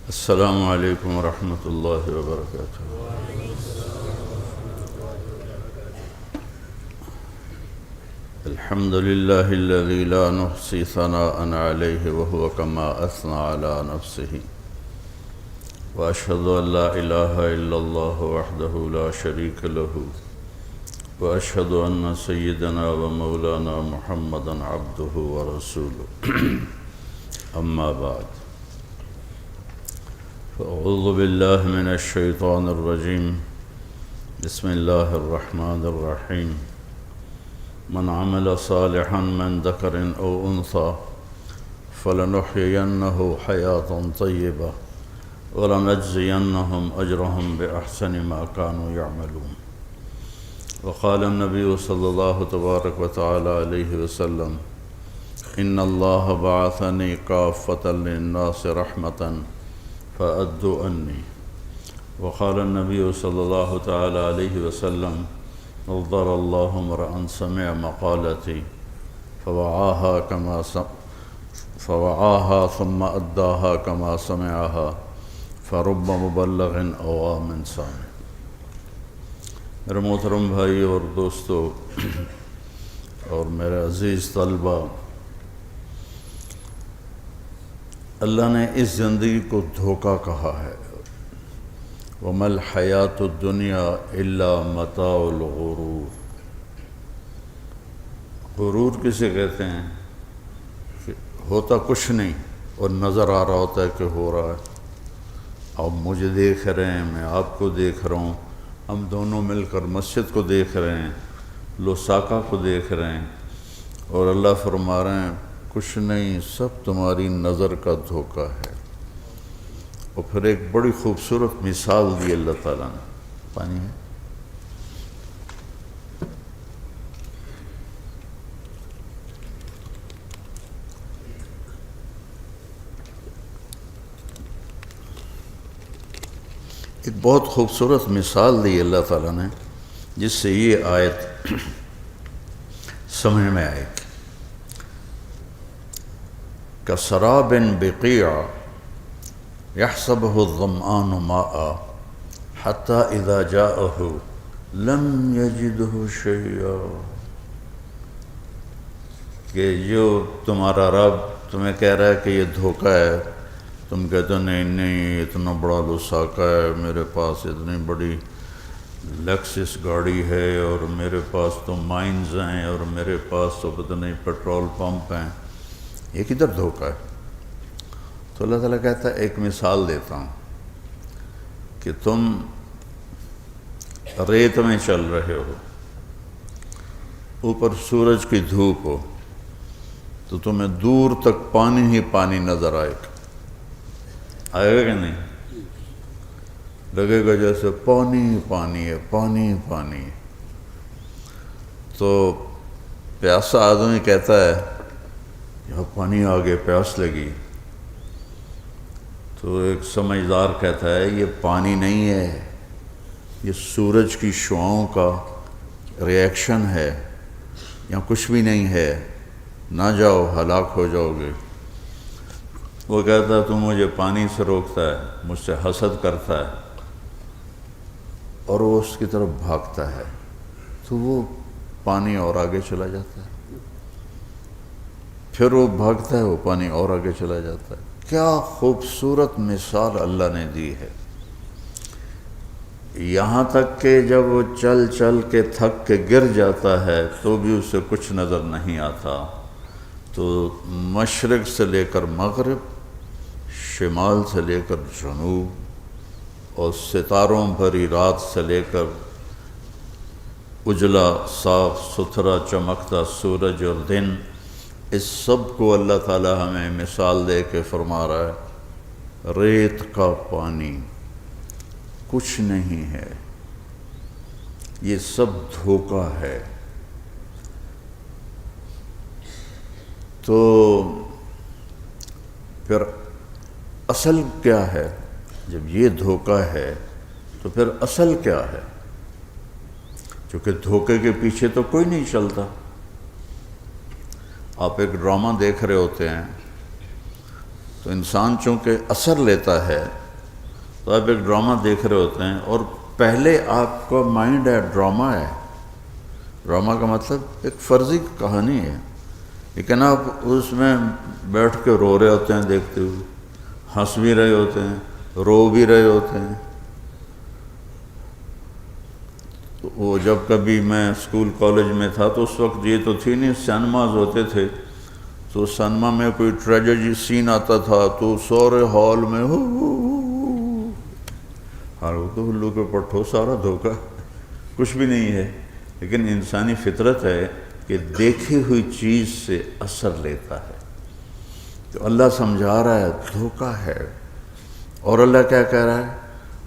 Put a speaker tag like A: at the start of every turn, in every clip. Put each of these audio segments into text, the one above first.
A: السلام علیکم ورحمۃ اللہ وبرکاتہ۔ الحمد للہ الذی لا نحصی ثناء علیہ وهو کما اثنى علی نفسہ، واشہد ان لا الہ الا اللہ وحدہ لا شریک لہ، واشہد ان سیدنا و مولانا محمدا عبدہ ورسولہ، اما بعد، فاعوذ باللہ من الشیطان الرجیم، بسم اللہ الرحمن الرحیم۔ من عمل صالحا من ذکر او انثى فلنحيينه حیاة طیبہ ولنجزینهم اجرهم بأحسن ما كانوا يعملون۔ وقال النبی صلی اللہ تبارک وتعالی علیہ وسلم: ان اللہ بعثنی کافۃ للناس رحمۃ فأدوا عنی۔ وقال النبی صلی اللہ تعالی علیہ وسلم: نظر اللہ امرأ سمع مقالتی فوعاها ثم أداها كما سمعها فرب مبلغ أو عام سامع۔ میرے محترم بھائی اور دوستو اور میرے عزیز طلبہ، اللہ نے اس زندگی کو دھوکہ کہا ہے۔ وَمَا الْحَيَاةُ الدُّنْيَا إِلَّا مَتَاعُ الْغُرُورِ۔ غرور کسے کہتے ہیں کہ ہوتا کچھ نہیں اور نظر آ رہا ہوتا ہے کہ ہو رہا ہے۔ آپ مجھے دیکھ رہے ہیں، میں آپ کو دیکھ رہا ہوں، ہم دونوں مل کر مسجد کو دیکھ رہے ہیں، لوساکا کو دیکھ رہے ہیں، اور اللہ فرما رہے ہیں کچھ نہیں، سب تمہاری نظر کا دھوکہ ہے۔ اور پھر ایک بڑی خوبصورت مثال دی اللہ تعالیٰ نے۔ پانی ہے؟ ایک بہت خوبصورت مثال دی اللہ تعالیٰ نے جس سے یہ آیت سمجھ میں آئے گی۔ کسراب بقیع يحسبه الظمآن ماء حتى إذا جاءه لم يجده شيئا۔ کہ جو تمہارا رب تمہیں کہہ رہا ہے کہ یہ دھوکہ ہے، تم کہتے نہیں اتنا بڑا لوساکا ہے، میرے پاس اتنی بڑی لیکسس گاڑی ہے، اور میرے پاس تو مائنز ہیں، اور میرے پاس تو پتہ نہیں پیٹرول پمپ ہیں، یہ کدھر دھوکہ ہے؟ تو اللہ تعالیٰ کہتا ہے ایک مثال دیتا ہوں کہ تم ریت میں چل رہے ہو، اوپر سورج کی دھوپ ہو، تو تمہیں دور تک پانی ہی پانی نظر آئے گا کہ نہیں؟ لگے گا جیسے پانی پانی ہے، پانی پانی ہے۔ تو پیاسا آدمی کہتا ہے یہاں پانی آگے، پیاس لگی، تو ایک سمجھدار کہتا ہے یہ پانی نہیں ہے، یہ سورج کی شعاؤں کا ریئیکشن ہے، یہاں کچھ بھی نہیں ہے، نہ جاؤ ہلاک ہو جاؤ گے۔ وہ کہتا ہے تو مجھے پانی سے روکتا ہے، مجھ سے حسد کرتا ہے، اور وہ اس کی طرف بھاگتا ہے، تو وہ پانی اور آگے چلا جاتا ہے، پھر وہ بھاگتا ہے، وہ پانی اور آگے چلا جاتا ہے۔ کیا خوبصورت مثال اللہ نے دی ہے۔ یہاں تک کہ جب وہ چل چل کے تھک کے گر جاتا ہے تو بھی اسے کچھ نظر نہیں آتا، تو مشرق سے لے کر مغرب، شمال سے لے کر جنوب، اور ستاروں بھری رات سے لے کر اجلا صاف ستھرا چمکتا سورج اور دن، اس سب کو اللہ تعالیٰ ہمیں مثال دے کے فرما رہا ہے ریت کا پانی کچھ نہیں ہے، یہ سب دھوکہ ہے۔ تو پھر اصل کیا ہے؟ جب یہ دھوکہ ہے تو پھر اصل کیا ہے؟ کیونکہ دھوکے کے پیچھے تو کوئی نہیں چلتا۔ آپ ایک ڈرامہ دیکھ رہے ہوتے ہیں تو انسان چونکہ اثر لیتا ہے، تو آپ ایک ڈرامہ دیکھ رہے ہوتے ہیں اور پہلے آپ کا مائنڈ ہے ڈرامہ ہے، ڈرامہ کا مطلب ایک فرضی کہانی ہے، لیکن آپ اس میں بیٹھ کے رو رہے ہوتے ہیں دیکھتے ہوئے، ہنس بھی رہے ہوتے ہیں، رو بھی رہے ہوتے ہیں۔ وہ جب کبھی میں اسکول کالج میں تھا تو اس وقت یہ تو تھی نہیں، سینماز ہوتے تھے، تو سینما میں کوئی ٹریجڈی سین آتا تھا تو سارے ہال میں تو ہلو کے پٹھو، سارا دھوکہ، کچھ بھی نہیں ہے، لیکن انسانی فطرت ہے کہ دیکھی ہوئی چیز سے اثر لیتا ہے۔ تو اللہ سمجھا رہا ہے دھوکہ ہے، اور اللہ کیا کہہ رہا ہے؟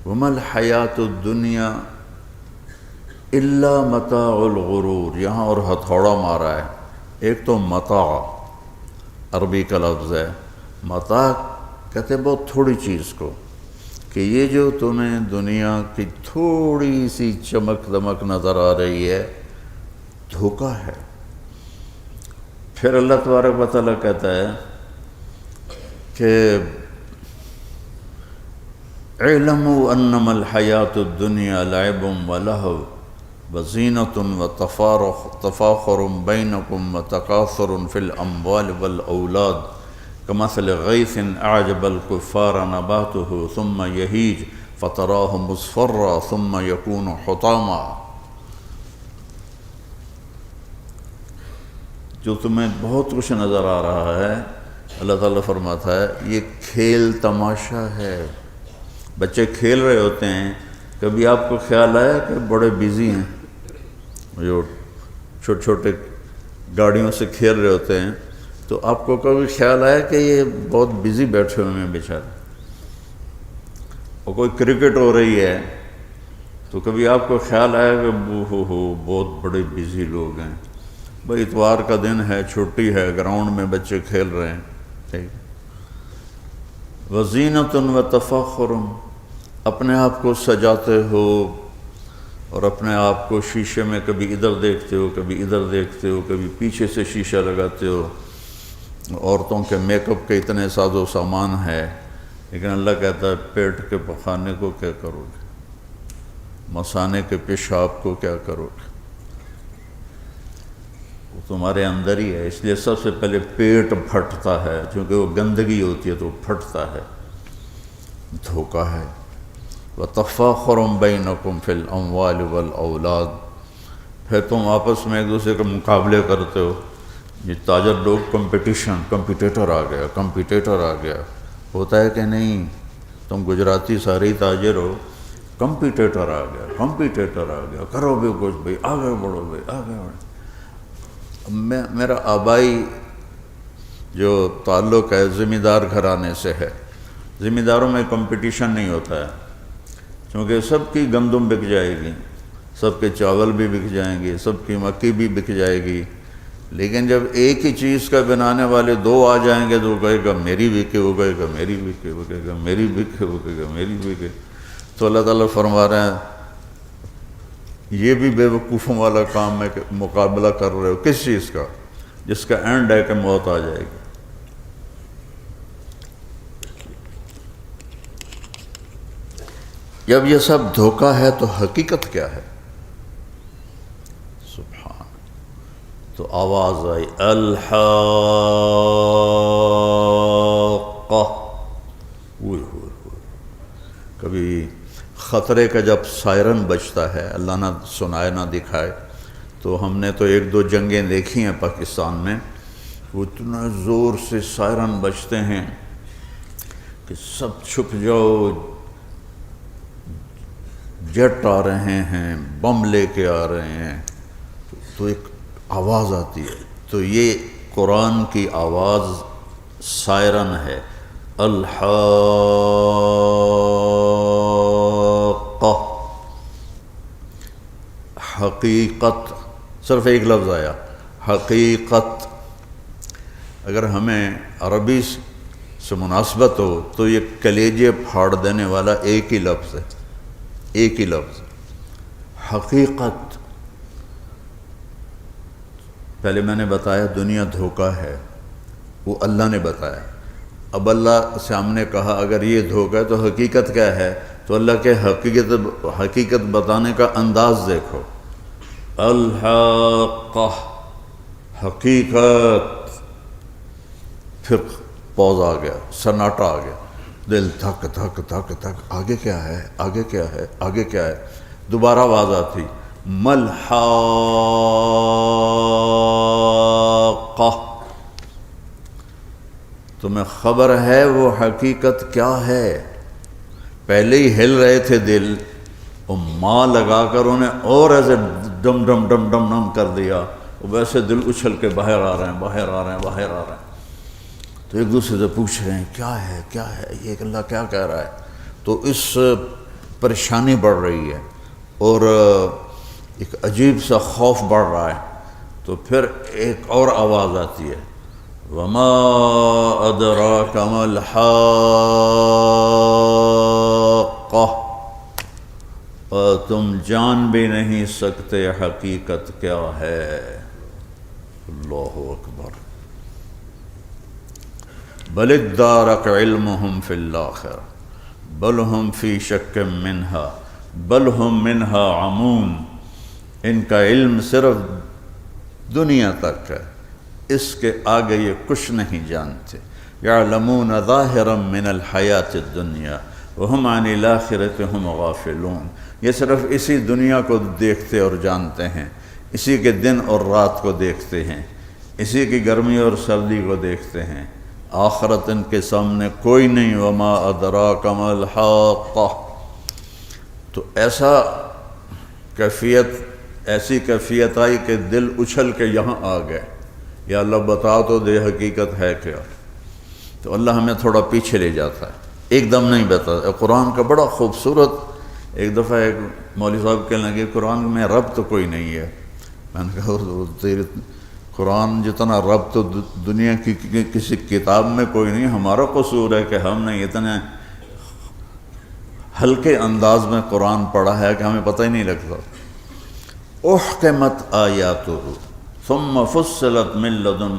A: وَمَا الْحَيَاةُ الدُّنْيَا إِلَّا مَتَاعُ الْغُرُورِ، یہاں اور ہتھوڑا مارا ہے۔ ایک تو متاع عربی کا لفظ ہے، متاع کہتے ہیں بہت تھوڑی چیز کو، کہ یہ جو تمہیں دنیا کی تھوڑی سی چمک دمک نظر آ رہی ہے، دھوکہ ہے۔ پھر اللہ تبارک و تعالیٰ کہتا ہے کہ اعلموا انما الحیاۃ الدنیا لعب ولہو وزینۃ وتفاخر بینکم وتکاثر فی الاموال والاولاد کمثل غیث اعجب الکفار نباتہ ثم یہیج فتراہ مصفرا ثم یکون حطاما۔ جو تمہیں بہت کچھ نظر آ رہا ہے، اللہ تعالیٰ فرماتا ہے یہ کھیل تماشا ہے۔ بچے کھیل رہے ہوتے ہیں، کبھی آپ کو خیال آیا کہ بڑے بیزی ہیں، جو چھوٹے چھوٹے گاڑیوں سے کھیل رہے ہوتے ہیں، تو آپ کو کبھی خیال آیا کہ یہ بہت بیزی بیٹھے ہوئے ہیں بیچارے؟ اور کوئی کرکٹ ہو رہی ہے تو کبھی آپ کو خیال آیا کہ بہت بڑے بیزی لوگ ہیں؟ بھئی اتوار کا دن ہے، چھٹی ہے، گراؤنڈ میں بچے کھیل رہے ہیں، ٹھیک۔ وزینۃ وتفاخر، اپنے آپ کو سجاتے ہو اور اپنے آپ کو شیشے میں کبھی ادھر دیکھتے ہو، کبھی ادھر دیکھتے ہو، کبھی پیچھے سے شیشہ لگاتے ہو۔ عورتوں کے میک اپ کے اتنے ساز و سامان ہے، لیکن اللہ کہتا ہے پیٹ کے پخانے کو کیا کرو گے، مثانے کے پیشاب کو کیا کرو گے؟ وہ تمہارے اندر ہی ہے، اس لیے سب سے پہلے پیٹ پھٹتا ہے، چونکہ وہ گندگی ہوتی ہے تو پھٹتا ہے۔ دھوکہ ہے۔ وَتَفَاخُرٌ بَيْنَكُمْ فِي الْأَمْوَالِ وَالْأَوْلَادِ، پھر تم آپس میں ایک دوسرے کے مقابلے کرتے ہو۔ یہ تاجر لوگ کمپیٹیٹر آ گیا، کمپیٹیٹر آ گیا، ہوتا ہے کہ نہیں؟ تم گجراتی سارے تاجر ہو، کمپیٹیٹر آ گیا، کمپیٹیٹر آ گیا، کرو بھی کچھ بھائی، آگے بڑھو بھائی، آگے بڑھو۔ میرا آبائی جو تعلق ہے ذمہ دار گھرانے سے ہے، ذمہ داروں میں کمپٹیشن نہیں ہوتا ہے، کیونکہ سب کی گندم بک جائے گی، سب کے چاول بھی بک جائیں گے، سب کی مکئی بھی بک جائے گی، لیکن جب ایک ہی چیز کا بنانے والے دو آ جائیں گے تو وہ کہے گا میری بکے، وہ کہے گا میری بکے، وہ کہے گا میری بکے، وہ کہے گا میری بکے۔ تو اللہ تعالیٰ فرما رہے ہیں یہ بھی بے وقوفوں والا کام ہے کہ مقابلہ کر رہے ہو کس چیز کا، جس کا اینڈ ہے کہ موت آ جائے گی۔ جب یہ سب دھوکہ ہے تو حقیقت کیا ہے؟ سبحان، تو آواز آئی الحاقہ، کبھی خطرے کا جب سائرن بجتا ہے، اللہ نہ سنائے نہ دکھائے، تو ہم نے تو ایک دو جنگیں دیکھی ہیں پاکستان میں، وہ اتنا زور سے سائرن بجتے ہیں کہ سب چھپ جاؤ، جیٹ آ رہے ہیں، بم لے کے آ رہے ہیں، تو ایک آواز آتی ہے، تو یہ قرآن کی آواز سائرن ہے، الحاقہ۔ حقیقت، صرف ایک لفظ آیا، حقیقت۔ اگر ہمیں عربی سے مناسبت ہو تو یہ کلیجے پھاڑ دینے والا ایک ہی لفظ ہے، ایک ہی لفظ، حقیقت۔ پہلے میں نے بتایا دنیا دھوکہ ہے، وہ اللہ نے بتایا، اب اللہ سے ہم نے کہا اگر یہ دھوکہ ہے تو حقیقت کیا ہے؟ تو اللہ کے حقیقت بتانے کا انداز دیکھو. الحاقہ، حقیقت. پھر پوز آ گیا، سناٹا آ گیا، دل دھک دھک دھک دھک. آگے کیا ہے؟ آگے کیا ہے؟ آگے کیا ہے؟ دوبارہ آواز آتی، ملحاقہ. تمہیں خبر ہے وہ حقیقت کیا ہے؟ پہلے ہی ہل رہے تھے دل، اور ماں لگا کر انہیں اور ایسے ڈم ڈم ڈم ڈم ڈم کر دیا، ویسے دل اچھل کے باہر آ رہے ہیں، باہر آ رہے ہیں، باہر آ رہے ہیں. تو ایک دوسرے سے پوچھ رہے ہیں کیا ہے، کیا ہے یہ، اللہ کیا کہہ رہا ہے؟ تو اس پریشانی بڑھ رہی ہے اور ایک عجیب سا خوف بڑھ رہا ہے. تو پھر ایک اور آواز آتی ہے، وما ادراک ما الحاقہ، اور تم جان بھی نہیں سکتے حقیقت کیا ہے. اللہ اکبر. بل ادارک علمہم فی الآخرہ بل ہم فی شک منہا بل ہم منہا عمون. ان کا علم صرف دنیا تک ہے، اس کے آگے یہ کچھ نہیں جانتے. یعلمون ظاہرا من الحیات الدنیا وہم عن الآخرۃ ہم غافلون. یہ صرف اسی دنیا کو دیکھتے اور جانتے ہیں، اسی کے دن اور رات کو دیکھتے ہیں، اسی کی گرمی اور سردی کو دیکھتے ہیں. آخرت ان کے سامنے کوئی نہیں. وما ادراک ما الحاقہ. تو ایسی کیفیت آئی کہ دل اچھل کے یہاں آ گئے، یا اللہ بتا تو دے حقیقت ہے کیا. تو اللہ ہمیں تھوڑا پیچھے لے جاتا ہے، ایک دم نہیں بتاتا. قرآن کا بڑا خوبصورت. ایک دفعہ ایک مولوی صاحب کہنے لگے قرآن میں رب تو کوئی نہیں ہے. میں نے کہا قرآن جتنا رب تو دنیا کی کسی کتاب میں کوئی نہیں. ہمارا قصور ہے کہ ہم نے اتنے ہلکے انداز میں قرآن پڑھا ہے کہ ہمیں پتہ ہی نہیں لگتا. احکمت آیاتہ ثم فصلت من لدن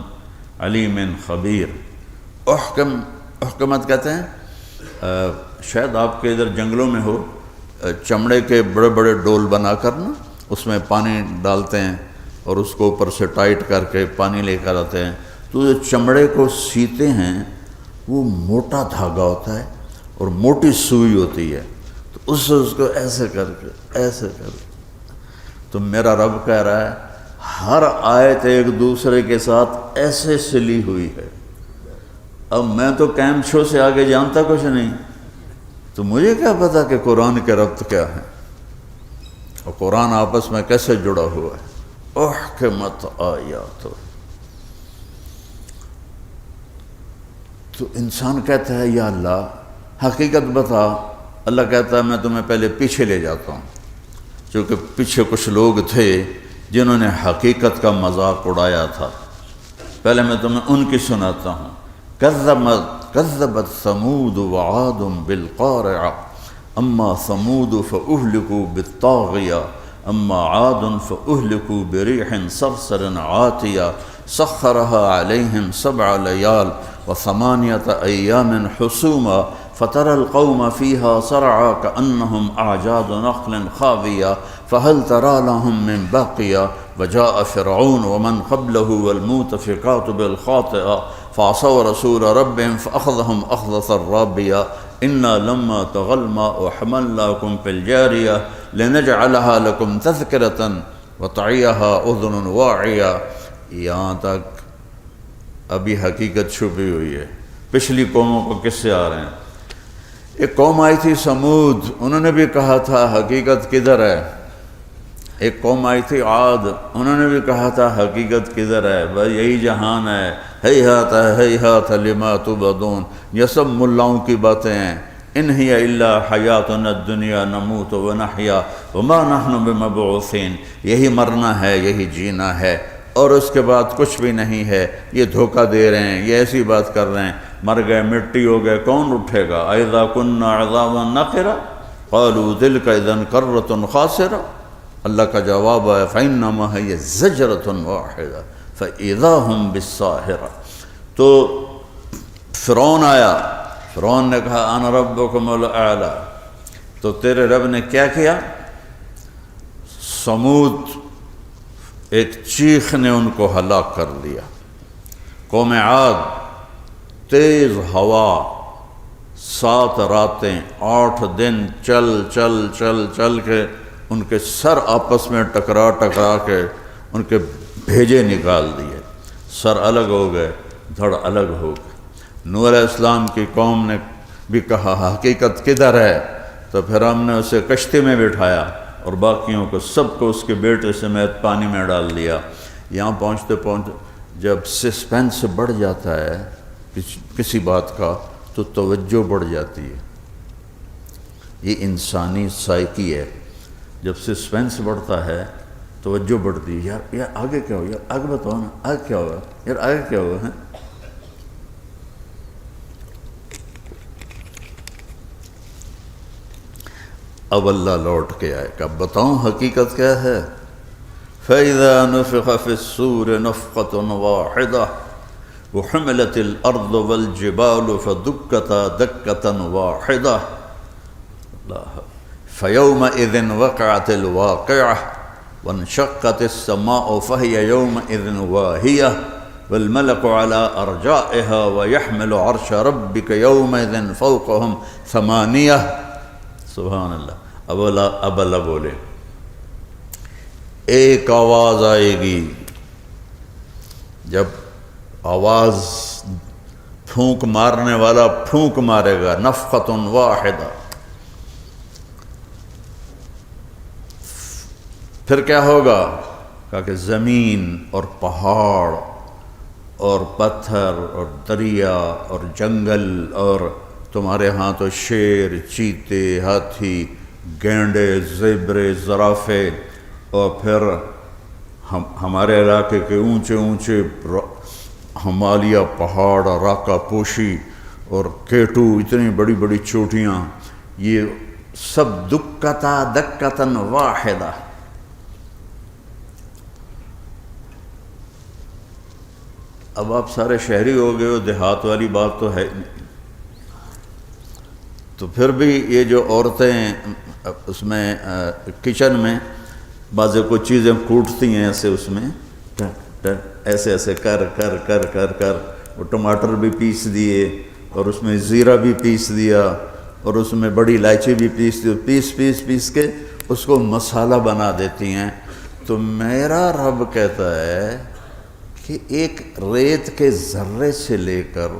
A: علیم خبیر. احکمت کہتے ہیں، شاید آپ کے ادھر جنگلوں میں ہو، چمڑے کے بڑے بڑے ڈول بنا کر نا اس میں پانی ڈالتے ہیں اور اس کو اوپر سے ٹائٹ کر کے پانی لے کر آتے ہیں. تو جو چمڑے کو سیتے ہیں وہ موٹا دھاگا ہوتا ہے اور موٹی سوئی ہوتی ہے، تو اس سے اس کو ایسے کر کے ایسے کر کے. تو میرا رب کہہ رہا ہے ہر آیت ایک دوسرے کے ساتھ ایسے سلی ہوئی ہے. اب میں تو کیمپ شو سے آگے جانتا کچھ نہیں، تو مجھے کیا پتا کہ قرآن کے ربط کیا ہے اور قرآن آپس میں کیسے جڑا ہوا ہے. احکمت آیاتہ. تو انسان کہتا ہے یا اللہ حقیقت بتا. اللہ کہتا ہے میں تمہیں پہلے پیچھے لے جاتا ہوں، چونکہ پیچھے کچھ لوگ تھے جنہوں نے حقیقت کا مذاق اڑایا تھا. پہلے میں تمہیں ان کی سناتا ہوں. کذبت ثمود وعاد بالقارعہ اما ثمود فاہلکوا بالطاغیہ اما عاد فاہلکوا بریح صرصر عاتیہ سخرها علیہم 7 لیال و8 ایام حسوما فترى القوم فيها صرعا كأنهم أعجاز نخل خاوية فهل ترى لهم من باقية وجاء فرعون ومن قبله والمؤتفكات بالخاطئة فعصوا رسول ربهم فأخذهم أخذة رابية إنا لما طغى الماء حملناكم في الجارية لنجعلها لكم تذكرة وتعيها أذن واعية. یہاں تک ابھی حقیقت چھپی ہوئی ہے. پچھلی قوموں کو کس سے آ رہے ہیں؟ ایک قوم آئی تھی سمود، انہوں نے بھی کہا تھا حقیقت کدھر ہے. ایک قوم آئی تھی عاد، انہوں نے بھی کہا تھا حقیقت کدھر ہے، بس یہی جہان ہے. ہیہات لما تبدون. یہ سب ملاؤں کی باتیں ہیں. ان ہی الا حیاتنا الدنیا نموت ونحیا وما نحن بمبعوثین. یہی مرنا ہے، یہی جینا ہے، اور اس کے بعد کچھ بھی نہیں ہے. یہ دھوکہ دے رہے ہیں، یہ ایسی بات کر رہے ہیں. مر گئے، مٹی ہو گئے، کون اٹھے گا؟ اذا كنا عظاما نخرا قالوا تلك اذا كرة خاسرة. اللہ کا جواب ہے فإنما هي زجرة واحدة فإذا هم بالساهرة. تو فرعون آیا، فرعون نے کہا انا ربکم الاعلی، تو تیرے رب نے کیا کیا؟ سمود ایک چیخ نے ان کو ہلاک کر دیا۔ قوم عاد تیز ہوا 7 راتیں 8 دن چل چل چل چل کے ان کے سر آپس میں ٹکرا ٹکرا کے ان کے بھیجے نکال دیے، سر الگ ہو گئے، دھڑ الگ ہو گئے۔ نوح علیہ السلام کی قوم نے بھی کہا حقیقت کدھر ہے؟ تو پھر ہم نے اسے کشتی میں بٹھایا اور باقیوں کو سب کو اس کے بیٹے سمیت پانی میں ڈال دیا۔ یہاں پہنچتے پہنچتے جب سسپینس بڑھ جاتا ہے کسی بات کا تو توجہ بڑھ جاتی ہے، یہ انسانی سائیکی ہے۔ جب سسپینس بڑھتا ہے توجہ بڑھتی ہے، یار آگے کیا ہو، یار آگے بتاؤ نا، آگے کیا ہوگا، یار آگے کیا ہوگا ہے۔ اب اللہ لوٹ کے آئے کہ اب بتاؤں حقیقت کیا ہے؟ فَإِذَا نُفِخَ فِي الصُّورِ نَفْخَةٌ وَاحِدَةٌ وَحُمِلَتِ الْأَرْضُ وَالْجِبَالُ فَدُكَّتَا دَكَّةً وَاحِدَةً فَيَوْمَئِذٍ وَقَعَتِ الْوَاقِعَةُ وَانشَقَّتِ السَّمَاءُ فَهِيَ يَوْمَئِذٍ وَاهِيَةٌ وَالْمَلَكُ عَلَىٰ أَرْجَائِهَا وَيَحْمِلُ عَرْشَ رَبِّكَ يَوْمَئِذٍ فَوْقَهُمْ ثَمَانِيَةٌ۔ سبحان اللہ۔ اب اللہ بولے، ایک آواز آئے گی، جب آواز پھونک مارنے والا پھونک مارے گا، نفخۃ واحدہ، پھر کیا ہوگا؟ کہا کہ زمین اور پہاڑ اور پتھر اور دریا اور جنگل اور تمہارے ہاں تو شیر، چیتے، ہاتھی، گینڈے، زیبرے، زرافے، اور پھر ہمارے علاقے کے اونچے اونچے ہمالیہ پہاڑ، راکا پوشی اور کیٹو، اتنی بڑی بڑی چوٹیاں، یہ سب دکتا دکتن واحدہ۔ اب آپ سارے شہری ہو گئے ہو، دیہات والی بات تو ہے نہیں۔ تو پھر بھی یہ جو عورتیں اس میں کچن میں بعض کوئی چیزیں کوٹتی ہیں ایسے، اس میں ایسے ایسے کر کر کر کر کر وہ ٹماٹر بھی پیس دیے اور اس میں زیرہ بھی پیس دیا اور اس میں بڑی الائچی بھی پیس دی، پیس پیس پیس کے اس کو مسالہ بنا دیتی ہیں۔ تو میرا رب کہتا ہے کہ ایک ریت کے ذرے سے لے کر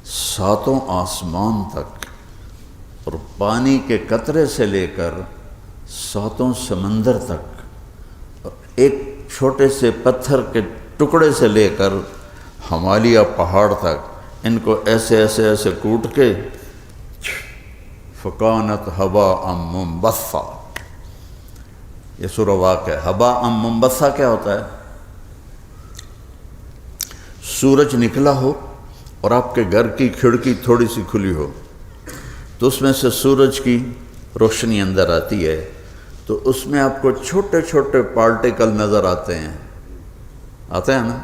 A: 7 آسمان تک اور پانی کے قطرے سے لے کر 7 سمندر تک اور ایک چھوٹے سے پتھر کے ٹکڑے سے لے کر ہمالیہ پہاڑ تک، ان کو ایسے ایسے ایسے کوٹ کے فکانت ہباء منبثا۔ یہ سورہ واقعہ ہے۔ ہباء منبثا کیا ہوتا ہے؟ سورج نکلا ہو اور آپ کے گھر کی کھڑکی تھوڑی سی کھلی ہو تو اس میں سے سورج کی روشنی اندر آتی ہے، تو اس میں آپ کو چھوٹے چھوٹے پارٹیکل نظر آتے ہیں نا؟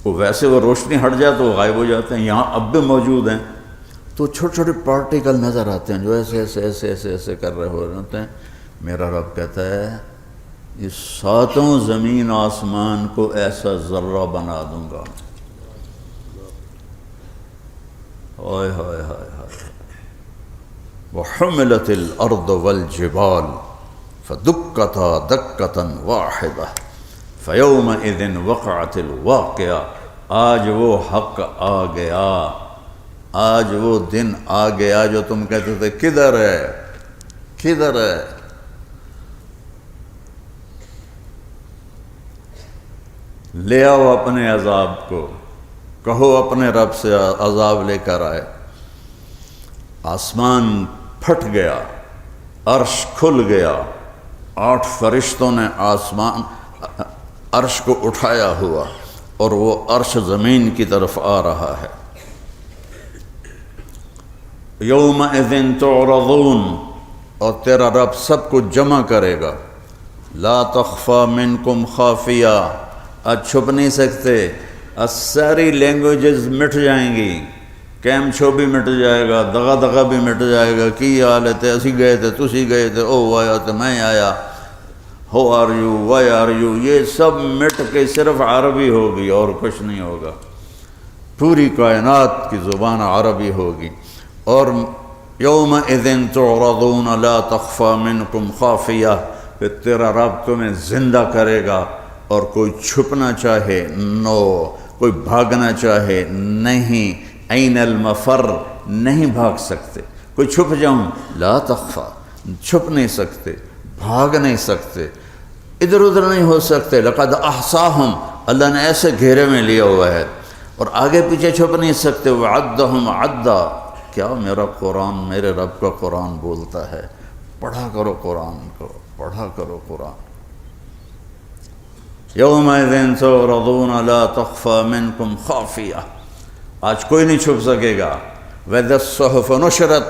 A: ویسے وہ روشنی ہٹ جائے تو وہ غائب ہو جاتے ہیں، یہاں اب بھی موجود ہیں، تو چھوٹے چھوٹے پارٹیکل نظر آتے ہیں جو ایسے ایسے ایسے ایسے ایسے کر رہے ہوتے ہیں۔ میرا رب کہتا ہے یہ 7 زمین آسمان کو ایسا ذرہ بنا دوں گا۔ ہائے ہائے ہائے ہائے۔ وحملت الارض والجبال فدکتا دکتا واحدہ فیومئذ وقعت الواقعہ۔ آج وہ حق آ گیا، آج وہ دن آ گیا جو تم کہتے تھے کدھر ہے کدھر ہے۔ لے آؤ اپنے عذاب کو، کہو اپنے رب سے عذاب لے کر آئے۔ آسمان پھٹ گیا، عرش کھل گیا، 8 فرشتوں نے عرش کو اٹھایا ہوا اور وہ عرش زمین کی طرف آ رہا ہے۔ یومئذ تعرضون، اور تیرا رب سب کو جمع کرے گا۔ لا تخفی منکم خافیہ، آج چھپ نہیں سکتے، ساری لینگویجز مٹ جائیں گی، کیم چھو بھی مٹ جائے گا، دغا دغا بھی مٹ جائے گا، کی حال ہے اسی گئے تھے تسی گئے تھے، او آیا تو میں آیا، who are you why are you, یہ سب مٹ کے صرف عربی ہوگی اور کچھ نہیں ہوگا، پوری کائنات کی زبان عربی ہوگی۔ اور یومئذ تعرضون لا تخفی منکم خافیہ، پھر تیرا رب تمہیں زندہ کرے گا اور کوئی چھپنا چاہے نو، کوئی بھاگنا چاہے نہیں، این المفر، نہیں بھاگ سکتے، کوئی چھپ جاؤں لا تخفی، چھپ نہیں سکتے، بھاگ نہیں سکتے، ادھر ادھر نہیں ہو سکتے، لقد احصاہم، اللہ نے ایسے گھیرے میں لیا ہوا ہے، اور آگے پیچھے چھپ نہیں سکتے، وعدہم عدا، کیا میرا قرآن، میرے رب کا قرآن بولتا ہے، پڑھا کرو قرآن کو، پڑھا کرو قرآن۔ یومئذ تعرضون لا تخفی منکم خافیہ، آج کوئی نہیں چھپ سکے گا۔ وَإِذَا الصُّحُفُ نُشِرَتْ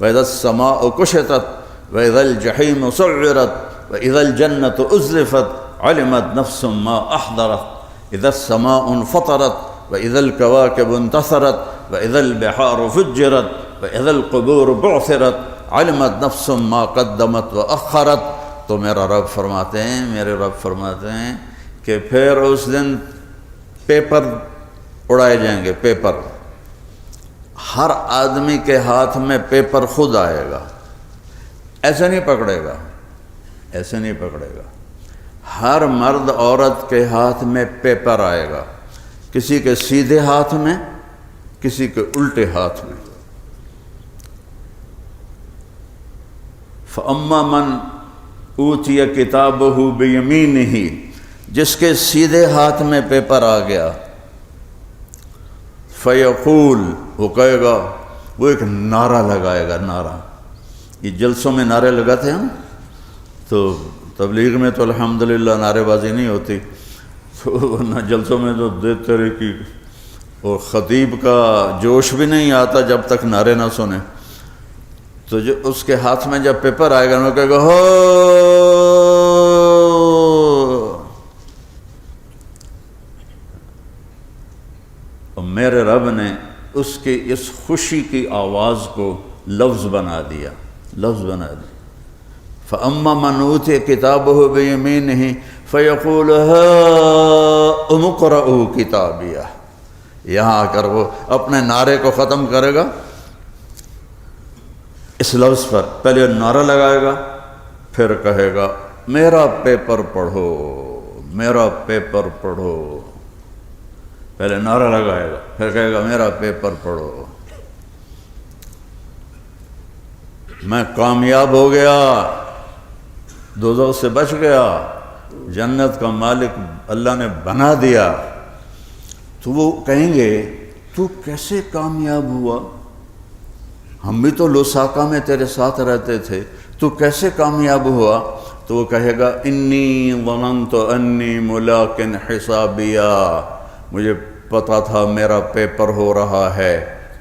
A: وَإِذَا السَّمَاءُ كُشِطَتْ وَإِذَا الْجَحِيمُ سُعِّرَتْ وَإِذَا الْجَنَّةُ أُزْلِفَتْ عَلِمَتْ نَفْسٌ مَّا أَحْضَرَتْ إِذَا السَّمَاءُ انفطرت وَإِذَا الْكَوَاكِبُ انتثرت وَإِذَا الْبِحَارُ فُجِّرَتْ وَإِذَا الْقُبُورُ بُعْثِرَتْ عَلِمَتْ نَفْسٌ مَّا قَدَّمَتْ وَأَخَّرَتْ۔ تو میرا رب فرماتے ہیں، میرے رب فرماتے ہیں کہ پھر اس دن پیپر اڑائے جائیں گے، پیپر، ہر آدمی کے ہاتھ میں پیپر خود آئے گا، ایسے نہیں پکڑے گا، ایسے نہیں پکڑے گا، ہر مرد عورت کے ہاتھ میں پیپر آئے گا، کسی کے سیدھے ہاتھ میں، کسی کے الٹے ہاتھ میں۔ فَأَمَّا مَنْ أُوتِيَ كِتَابَهُ بِيَمِينِهِ، جس کے سیدھے ہاتھ میں پیپر آ گیا، فَيَقُول، وہ کہے گا، وہ ایک نعرہ لگائے گا، نعرہ، یہ جلسوں میں نعرے لگاتے ہیں نا، تو تبلیغ میں تو الحمدللہ نعرے بازی نہیں ہوتی، تو جلسوں میں تو دیتے رہے کی، اور خطیب کا جوش بھی نہیں آتا جب تک نعرے نہ سنے، تو جو اس کے ہاتھ میں جب پیپر آئے گا وہ کہے گا ہو، اور میرے رب نے اس کی اس خوشی کی آواز کو لفظ بنا دیا، لفظ بنا دیا۔ فَأَمَّا مَنْ أُوتِيَ كِتَابَهُ بِيَمِينِهِ فَيَقُولُ هَاؤُمُ اقْرَءُوا كِتَابِيَهْ، یہاں آ کر وہ اپنے نعرے کو ختم کرے گا اس لفظ پر، پہلے نعرہ لگائے گا، پھر کہے گا میرا پیپر پڑھو، میرا پیپر پڑھو، پہلے نعرہ لگائے گا، پھر کہے گا میرا پیپر پڑھو، میں کامیاب ہو گیا، دوزخ سے بچ گیا، جنت کا مالک اللہ نے بنا دیا۔ تو وہ کہیں گے تو کیسے کامیاب ہوا، ہم بھی تو لوساکا میں تیرے ساتھ رہتے تھے، تو کیسے کامیاب ہوا؟ تو وہ کہے گا انی ظننت انی ملاق حسابیہ، مجھے پتہ تھا میرا پیپر ہو رہا ہے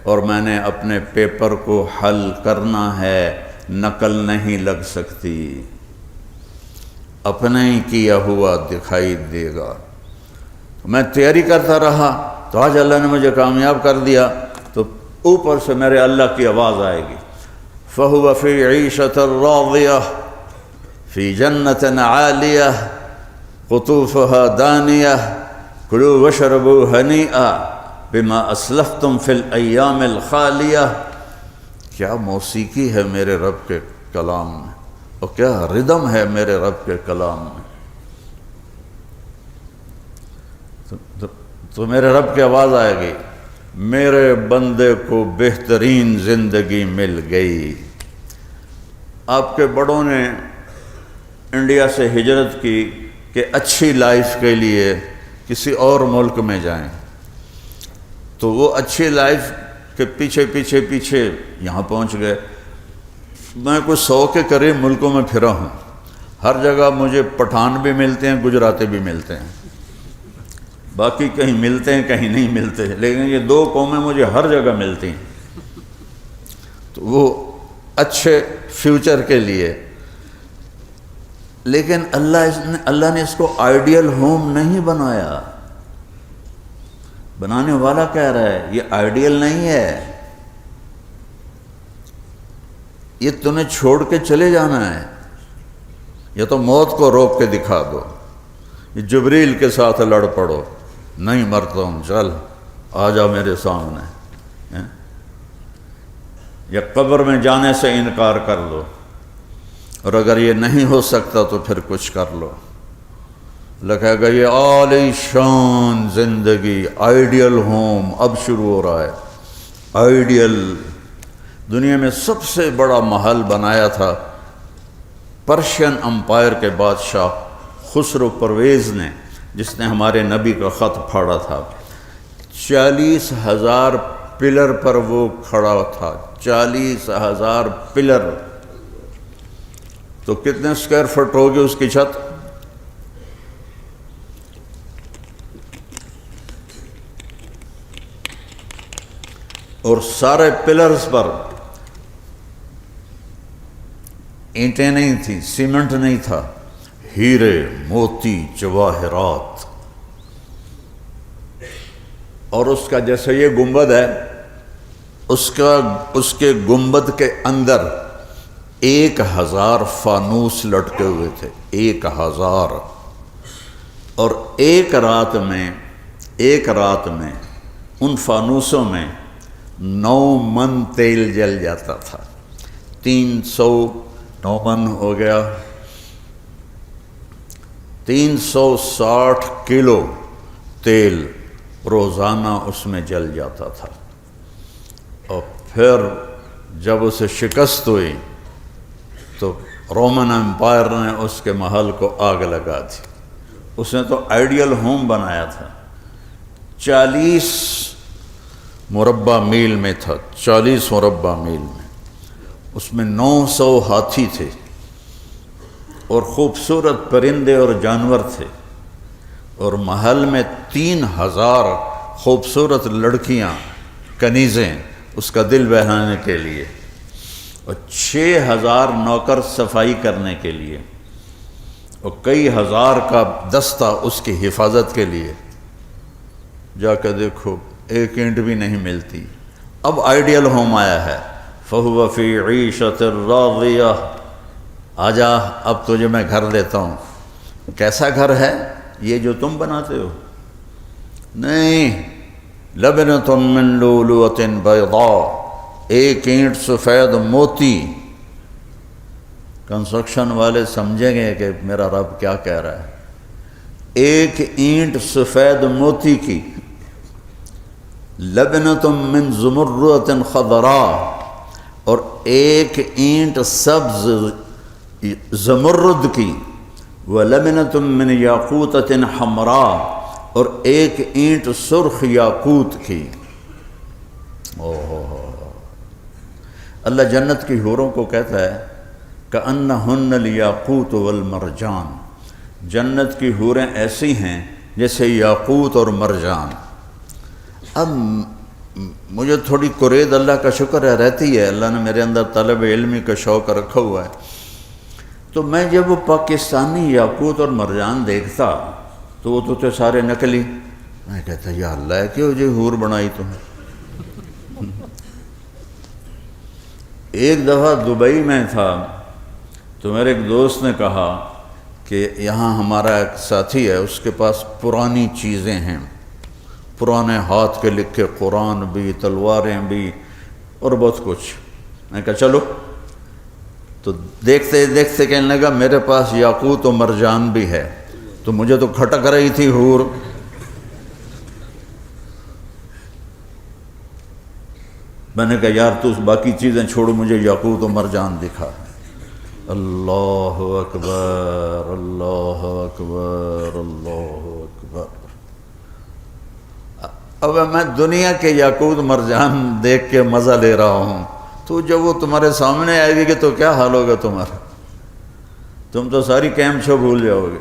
A: اور میں نے اپنے پیپر کو حل کرنا ہے، نقل نہیں لگ سکتی، اپنے ہی کیا ہوا دکھائی دے گا۔ میں تیاری کرتا رہا تو آج اللہ نے مجھے کامیاب کر دیا، تو اوپر سے میرے اللہ کی آواز آئے گی فَهُوَ فِي عِيشَةٍ رَاضِيَةٍ فِي جَنَّةٍ عَالِيَةٍ قُطُوفُهَا دَانِيَةٍ كُلُوا وَاشْرَبُوا هَنِيئًا بِمَا أَسْلَفْتُمْ فِي الْأَيَّامِ الْخَالِيَةِ۔ کیا موسیقی ہے میرے رب کے کلام میں، اور کیا ردم ہے میرے رب کے کلام میں۔ تو میرے رب کی آواز آئے گی میرے بندے کو بہترین زندگی مل گئی۔ آپ کے بڑوں نے انڈیا سے ہجرت کی کہ اچھی لائف کے لیے کسی اور ملک میں جائیں، تو وہ اچھی لائف کے پیچھے پیچھے پیچھے یہاں پہنچ گئے۔ میں کچھ 100 کے قریب ملکوں میں پھرا ہوں، ہر جگہ مجھے پٹھان بھی ملتے ہیں، گجراتی بھی ملتے ہیں، باقی کہیں ملتے ہیں کہیں نہیں ملتے، لیکن یہ 2 قومیں مجھے ہر جگہ ملتی ہیں۔ تو وہ اچھے فیوچر کے لیے، لیکن اللہ نے اس کو آئیڈیل ہوم نہیں بنایا، بنانے والا کہہ رہا ہے یہ آئیڈیل نہیں ہے، یہ تمہیں چھوڑ کے چلے جانا ہے، یا تو موت کو روک کے دکھا دو، یہ جبریل کے ساتھ لڑ پڑو، نہیں مرتا ہوں چل آ جا میرے سامنے، یا قبر میں جانے سے انکار کر لو، اور اگر یہ نہیں ہو سکتا تو پھر کچھ کر لو۔ لکھے گا یہ عالی شان زندگی، آئیڈیل ہوم اب شروع ہو رہا ہے۔ آئیڈیل دنیا میں سب سے بڑا محل بنایا تھا پرشین امپائر کے بادشاہ خسرو پرویز نے، جس نے ہمارے نبی کا خط پھاڑا تھا۔ 40,000 پلر پر وہ کھڑا تھا، 40,000 پلر، تو کتنے اسکوائر فٹ ہوگی اس کی چھت؟ اور سارے پلرز پر اینٹیں نہیں تھیں، سیمنٹ نہیں تھا، ہیرے موتی جواہرات۔ اور اس کا جیسے یہ گنبد ہے، اس کے گنبد کے اندر 1,000 فانوس لٹکے ہوئے تھے، 1,000۔ اور ایک رات میں ان فانوسوں میں 9 من تیل جل جاتا تھا۔ 9 من ہو گیا 360 کلو تیل روزانہ اس میں جل جاتا تھا۔ اور پھر جب اسے شکست ہوئی تو رومن امپائر نے اس کے محل کو آگ لگا دی۔ اس نے تو آئیڈیل ہوم بنایا تھا، 40 مربع میل میں تھا، 40 مربع میل میں، اس میں 900 ہاتھی تھے اور خوبصورت پرندے اور جانور تھے، اور محل میں 3,000 خوبصورت لڑکیاں کنیزیں اس کا دل بہلانے کے لیے، اور 6,000 نوکر صفائی کرنے کے لیے، اور کئی ہزار کا دستہ اس کی حفاظت کے لیے۔ جا کے دیکھو ایک اینٹ بھی نہیں ملتی۔ اب آئیڈیل ہوم آیا ہے، فَهُوَ فِي عِيشَةٍ رَاضِيَةٍ، آجا اب تجھے میں گھر دیتا ہوں۔ کیسا گھر ہے یہ جو تم بناتے ہو؟ نہیں، لَبْنَةٌ مِّن لُؤْلُؤَةٍ بَيْضَاء، ایک اینٹ سفید موتی۔ کنسٹرکشن والے سمجھیں گے کہ میرا رب کیا کہہ رہا ہے۔ ایک اینٹ سفید موتی کی، لبنۃ من زمرد خضراء، اور ایک اینٹ سبز زمرد کی، ولبنۃ من یاقوتۃ حمراء، اور ایک اینٹ سرخ یاقوت کی۔ اللہ جنت کی حوروں کو کہتا ہے کأنہن الیاقوت والمرجان، جنت کی حوریں ایسی ہیں جیسے یاقوت اور مرجان۔ اب مجھے تھوڑی قرید اللہ کا شکر ہے رہتی ہے، اللہ نے میرے اندر طلب علمی کا شوق رکھا ہوا ہے، تو میں جب وہ پاکستانی یاقوت اور مرجان دیکھتا تو وہ تو تھے سارے نقلی، میں کہتا یا اللہ ہے کیوں جی حور بنائی تمہیں۔ ایک دفعہ دبئی میں تھا تو میرے ایک دوست نے کہا کہ یہاں ہمارا ایک ساتھی ہے، اس کے پاس پرانی چیزیں ہیں، پرانے ہاتھ کے لکھے قرآن بھی، تلواریں بھی، اور بہت کچھ۔ میں کہا چلو، تو دیکھتے دیکھتے کہنے لگا میرے پاس یاقوت و مرجان بھی ہے، تو مجھے تو کھٹک رہی تھی حور۔ میں نے کہا یار تو باقی چیزیں چھوڑو، مجھے یاقوت و مرجان دکھا۔ اللہ اکبر، اللہ اکبر، اللہ اکبر۔ اب میں دنیا کے یاقوت مرجان دیکھ کے مزہ لے رہا ہوں، تو جب وہ تمہارے سامنے آئے گی کہ تو کیا حال ہوگا تمہارا، تم تو ساری کیمپ چھو بھول جاؤ گے۔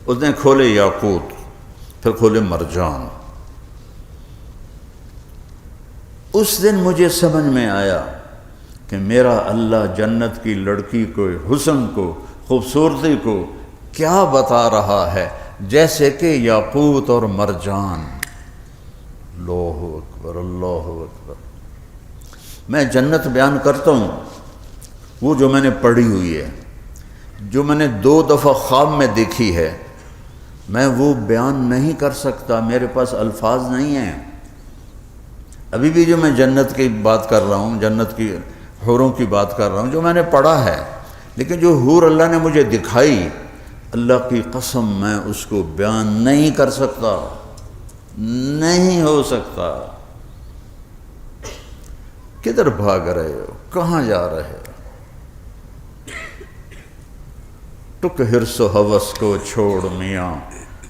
A: اس نے کھولے یاقوت، پھر کھولے مرجان۔ اس دن مجھے سمجھ میں آیا کہ میرا اللہ جنت کی لڑکی کو، حسن کو، خوبصورتی کو کیا بتا رہا ہے، جیسے کہ یاقوت اور مرجان۔ اللہ اکبر اللہ اکبر۔ میں جنت بیان کرتا ہوں وہ جو میں نے پڑھی ہوئی ہے، جو میں نے 2 دفعہ خواب میں دیکھی ہے، میں وہ بیان نہیں کر سکتا، میرے پاس الفاظ نہیں ہیں۔ ابھی بھی جو میں جنت کی بات کر رہا ہوں، جنت کی حوروں کی بات کر رہا ہوں، جو میں نے پڑھا ہے، لیکن جو حور اللہ نے مجھے دکھائی، اللہ کی قسم میں اس کو بیان نہیں کر سکتا، نہیں ہو سکتا۔ کدھر بھاگ رہے ہو، کہاں جا رہے ہو؟ ٹک حرص و ہوس کو چھوڑ میاں،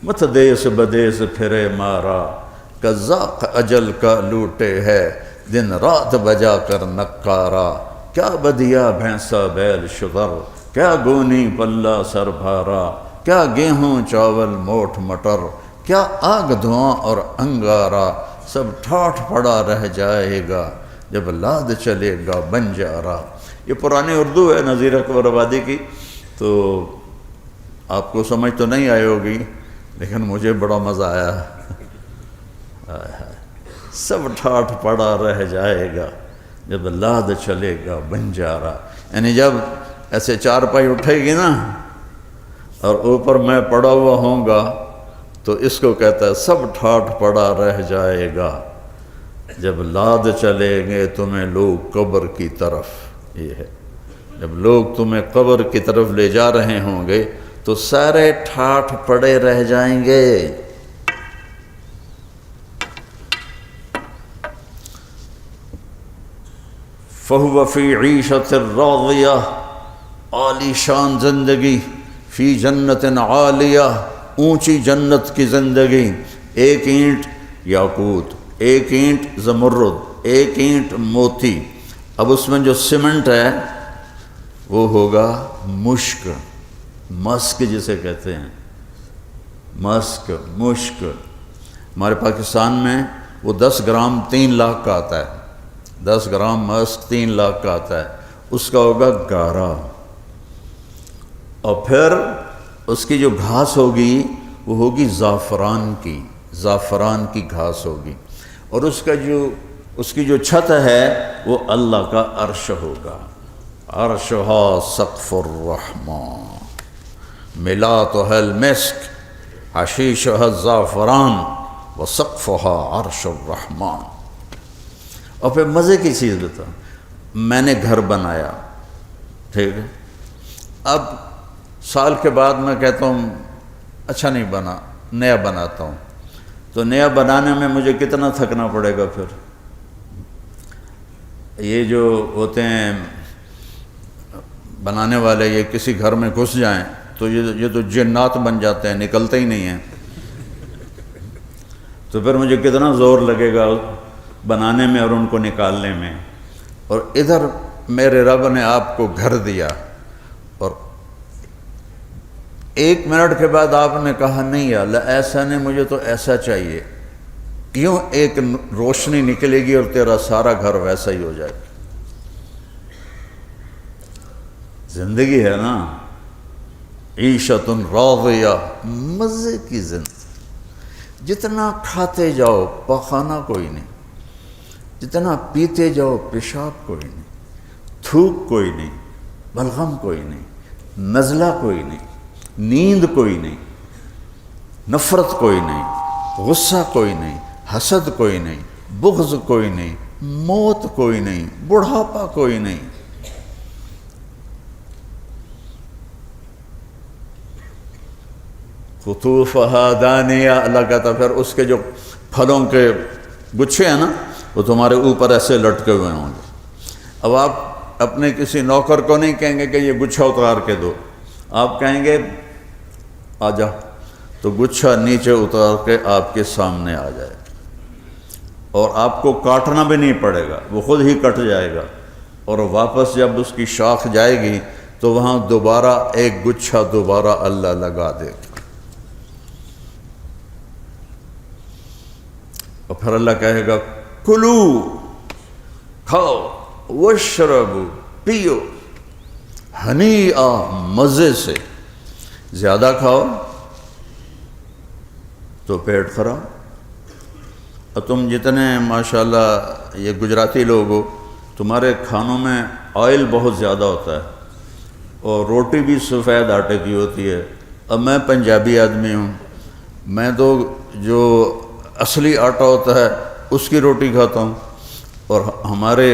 A: مت دیس بدیس پھرے مارا، قذاق اجل کا لوٹے ہے دن رات بجا کر نکارا، کیا بدیا بھینسا بیل شتر، کیا گونی پلہ سر بھارا، کیا گیہوں چاول موٹ مٹر، کیا آگ دھواں اور انگارا، سب ٹھاٹھ پڑا رہ جائے گا جب لاد چلے گا بنجارا۔ یہ پرانی اردو ہے نذیر اکبر آبادی کی، تو آپ کو سمجھ تو نہیں آئی ہوگی، لیکن مجھے بڑا مزہ آیا۔ سب ٹھاٹھ پڑا رہ جائے گا جب لاد چلے گا بنجارا، یعنی جب ایسے 4 پائی اٹھے گی نا اور اوپر میں پڑا ہوا ہوں گا، تو اس کو کہتا ہے سب ٹھاٹھ پڑا رہ جائے گا جب لاد چلیں گے تمہیں لوگ قبر کی طرف۔ یہ ہے، جب لوگ تمہیں قبر کی طرف لے جا رہے ہوں گے تو سارے ٹھاٹھ پڑے رہ جائیں گے۔ فَهُوَ فِي عِيشَةٍ رَاضِيَةٍ، عالی شان زندگی، فی جنت عالیہ، اونچی جنت کی زندگی، 1 اینٹ یاقوت، 1 اینٹ زمرد، 1 اینٹ موتی۔ اب اس میں جو سیمنٹ ہے وہ ہوگا مشک، مسک جسے کہتے ہیں، مسک، مشک۔ ہمارے پاکستان میں وہ 10 گرام 3 لاکھ کا آتا ہے، 10 گرام مسک 3 لاکھ کا آتا ہے، اس کا ہوگا گارا۔ اور پھر اس کی جو گھاس ہوگی وہ ہوگی زعفران کی، زعفران کی گھاس ہوگی، اور اس کی جو چھت ہے وہ اللہ کا عرش ہوگا۔ عرشہا سقف الرحمن، ملاتها المسک حشیشها الزعفران وسقفها عرش الرحمن۔ اور پھر مزے کی چیز بتا، میں نے گھر بنایا، ٹھیک ہے، اب سال کے بعد میں کہتا ہوں اچھا نہیں بنا، نیا بناتا ہوں، تو نیا بنانے میں مجھے کتنا تھکنا پڑے گا؟ پھر یہ جو ہوتے ہیں بنانے والے، یہ کسی گھر میں گھس جائیں تو یہ تو جنات بن جاتے ہیں، نکلتے ہی نہیں ہیں، تو پھر مجھے کتنا زور لگے گا بنانے میں اور ان کو نکالنے میں۔ اور ادھر میرے رب نے آپ کو گھر دیا، اور 1 منٹ کے بعد آپ نے کہا نہیں یا اللہ ایسا نہیں، مجھے تو ایسا چاہیے، کیوں؟ ایک روشنی نکلے گی اور تیرا سارا گھر ویسا ہی ہو جائے گا۔ زندگی ہے نا، عیشۃ راضیہ، مزے کی زندگی، جتنا کھاتے جاؤ پخانا کوئی نہیں، جتنا پیتے جاؤ پیشاب کوئی نہیں، تھوک کوئی نہیں، بلغم کوئی نہیں، نزلہ کوئی نہیں، نیند کوئی نہیں، نفرت کوئی نہیں، غصہ کوئی نہیں، حسد کوئی نہیں، بغض کوئی نہیں، موت کوئی نہیں، بڑھاپا کوئی نہیں۔ قطوفہا دانیہ، اللہ کہتا پھر اس کے جو پھلوں کے گچھے ہیں نا وہ تمہارے اوپر ایسے لٹکے ہوئے ہوں گے۔ اب آپ اپنے کسی نوکر کو نہیں کہیں گے کہ یہ گچھا اتار کے دو، آپ کہیں گے آ جا، تو گچھا نیچے اتار کے آپ کے سامنے آ جائے، اور آپ کو کاٹنا بھی نہیں پڑے گا، وہ خود ہی کٹ جائے گا، اور واپس جب اس کی شاخ جائے گی تو وہاں دوبارہ ایک گچھا دوبارہ اللہ لگا دے گا۔ اور پھر اللہ کہے گا کلو، کھاؤ، وشربو، پیو، ہنیئا، مزے سے، زیادہ کھاؤ تو پیٹ خراب، اور تم جتنے ماشاءاللہ یہ گجراتی لوگ ہو، تمہارے کھانوں میں آئل بہت زیادہ ہوتا ہے اور روٹی بھی سفید آٹے کی ہوتی ہے۔ اب میں پنجابی آدمی ہوں، میں تو جو اصلی آٹا ہوتا ہے اس کی روٹی کھاتا ہوں، اور ہمارے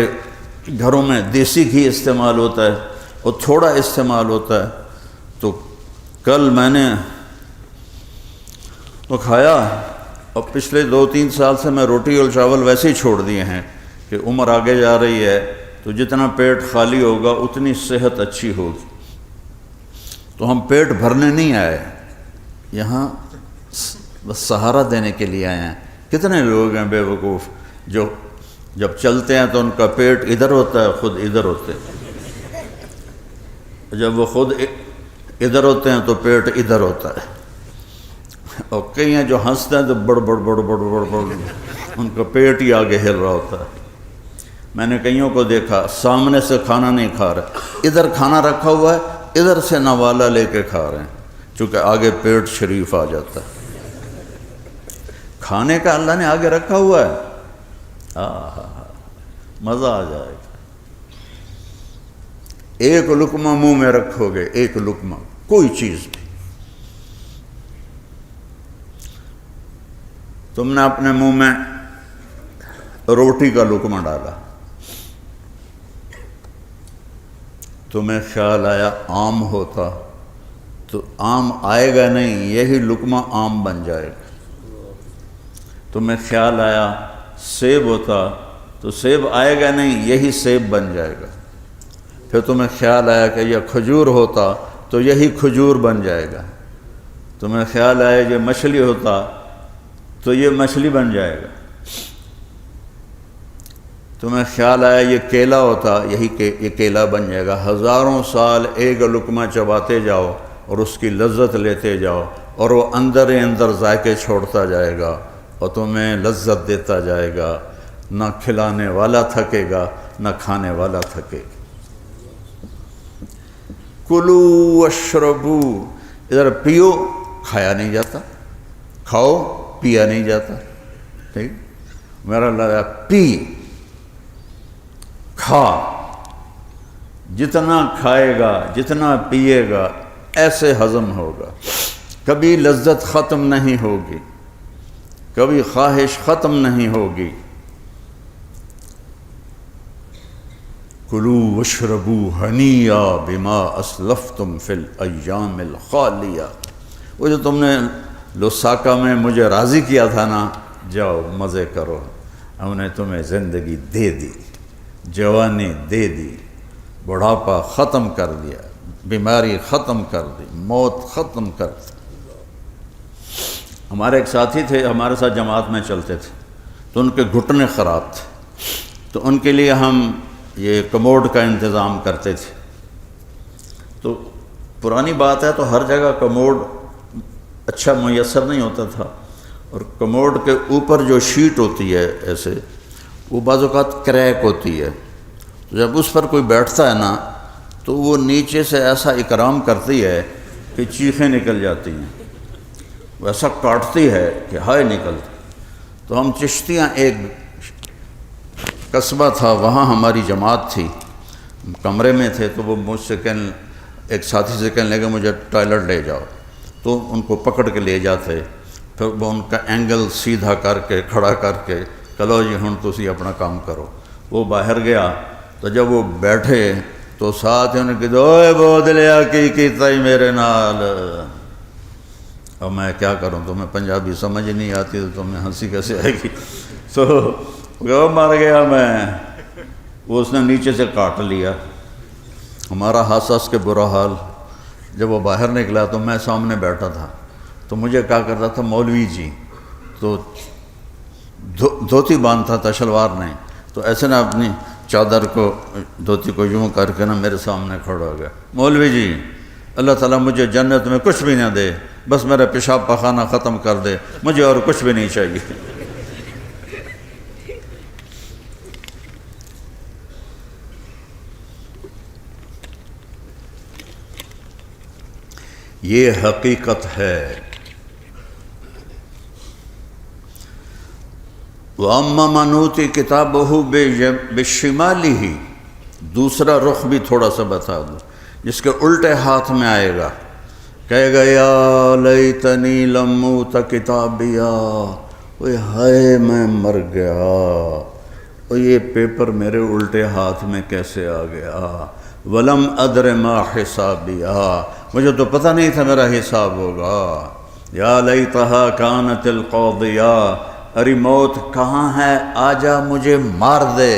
A: گھروں میں دیسی گھی استعمال ہوتا ہے اور تھوڑا استعمال ہوتا ہے۔ تو کل میں نے وہ کھایا، اور پچھلے 2-3 سال سے میں روٹی اور چاول ویسے ہی چھوڑ دیے ہیں کہ عمر آگے جا رہی ہے تو جتنا پیٹ خالی ہوگا اتنی صحت اچھی ہوگی۔ تو ہم پیٹ بھرنے نہیں آئے، یہاں بس سہارا دینے کے لیے آئے ہیں۔ کتنے لوگ ہیں بے وقوف جو جب چلتے ہیں تو ان کا پیٹ ادھر ہوتا ہے، خود ادھر ہوتے ہیں، جب وہ خود ادھر ہوتے ہیں تو پیٹ ادھر ہوتا ہے۔ اور کئی ہیں جو ہنستے ہیں تو بڑ بڑ بڑ بڑ بڑ بڑ ان کا پیٹ ہی آگے ہل رہا ہوتا ہے۔ میں نے کئیوں کو دیکھا سامنے سے کھانا نہیں کھا رہے، ادھر کھانا رکھا ہوا ہے، ادھر سے نوالا لے کے کھا رہے ہیں، چونکہ آگے پیٹ شریف آ جاتا ہے۔ کھانے کا اللہ نے آگے رکھا ہوا ہے، مزہ آ جائے گا۔ ایک لقمہ منہ میں رکھو گے، ایک لقمہ کوئی چیز بھی، تم نے اپنے منہ میں روٹی کا لقمہ ڈالا، تمہیں خیال آیا آم ہوتا تو آم آئے گا نہیں، یہی لقمہ آم بن جائے گا۔ تمہیں خیال آیا سیب ہوتا تو سیب آئے گا نہیں، یہی سیب بن جائے گا۔ پھر تمہیں خیال آیا کہ یہ کھجور ہوتا تو یہی کھجور بن جائے گا۔ تمہیں خیال آیا یہ مچھلی ہوتا تو یہ مچھلی بن جائے گا۔ تمہیں خیال آیا یہ کیلا ہوتا، یہ کیلا بن جائے گا۔ ہزاروں سال ایک لقمہ چباتے جاؤ اور اس کی لذت لیتے جاؤ، اور وہ اندر ہی اندر ذائقے چھوڑتا جائے گا اور تمہیں لذت دیتا جائے گا۔ نہ کھلانے والا تھکے گا، نہ کھانے والا تھکے گا۔ کلو واشربو، ادھر پیو، کھایا نہیں جاتا، کھاؤ پیا نہیں جاتا، ٹھیک؟ میرا لگا پی، کھا، جتنا کھائے گا جتنا پیے گا ایسے ہضم ہوگا، کبھی لذت ختم نہیں ہوگی، کبھی خواہش ختم نہیں ہوگی۔ کلو واشربو ہنیّا بما اسلفتم فی الایام الخالیہ، وہ جو تم نے لوساکا میں مجھے راضی کیا تھا نا، جاؤ مزے کرو، ہم نے تمہیں زندگی دے دی، جوانی دے دی، بڑھاپا ختم کر دیا، بیماری ختم کر دی، موت ختم کر دی۔ ہمارے ایک ساتھی تھے، ہمارے ساتھ جماعت میں چلتے تھے، تو ان کے گھٹنے خراب تھے، تو ان کے لیے ہم یہ کموڈ کا انتظام کرتے تھے۔ تو پرانی بات ہے تو ہر جگہ کموڈ اچھا میسر نہیں ہوتا تھا، اور کموڈ کے اوپر جو شیٹ ہوتی ہے ایسے، وہ بعض اوقات کریک ہوتی ہے، جب اس پر کوئی بیٹھتا ہے نا تو وہ نیچے سے ایسا اکرام کرتی ہے کہ چیخیں نکل جاتی ہیں، ویسا کاٹتی ہے کہ ہائے نکلتی۔ تو ہم چشتیاں ایک قصبہ تھا، وہاں ہماری جماعت تھی، کمرے میں تھے، تو وہ مجھ سے ایک ساتھی سے کہنے لگے مجھے ٹوائلٹ لے جاؤ، تو ان کو پکڑ کے لے جاتے، پھر وہ ان کا اینگل سیدھا کر کے کھڑا کر کے چلو جی ہن تسی اپنا کام کرو۔ وہ باہر گیا تو جب وہ بیٹھے تو ساتھ انہوں نے کہا اوئے بودلیا کی کیتا ہی میرے نال۔ اب میں کیا کروں، تمہیں پنجابی سمجھ نہیں آتی تو تمہیں ہنسی کیسے آئے گی؟ تو وہ مر گیا میں، وہ اس نے نیچے سے کاٹ لیا، ہمارا ہنس کے برا حال۔ جب وہ باہر نکلا تو میں سامنے بیٹھا تھا، تو مجھے کہا کرتا تھا مولوی جی، تو دھوتی باندھتا تھا شلوار نہیں، تو ایسے نا اپنی چادر کو دھوتی کو یوں کر کے نا میرے سامنے کھڑا ہو گیا، مولوی جی اللہ تعالیٰ مجھے جنت میں کچھ بھی نہ دے، بس میرا پیشاب پخانہ ختم کر دے، مجھے اور کچھ بھی نہیں چاہیے۔ یہ حقیقت ہے۔ وَأَمَّا مَنْ أُوتِیَ کِتَابَهُ بِشِمَالِهِ، دوسرا رخ بھی تھوڑا سا بتا دو، جس کے الٹے ہاتھ میں آئے گا، کہے گا یا لیتنی لم اوت کتابیا، اوہ ہائے میں مر گیا، اور یہ پیپر میرے الٹے ہاتھ میں کیسے آ گیا، ولم ادر ما حسابیا، مجھے تو پتہ نہیں تھا میرا حساب ہوگا، یا لیتہا کانت القاضیہ، ارے موت کہاں ہے، آجا مجھے مار دے۔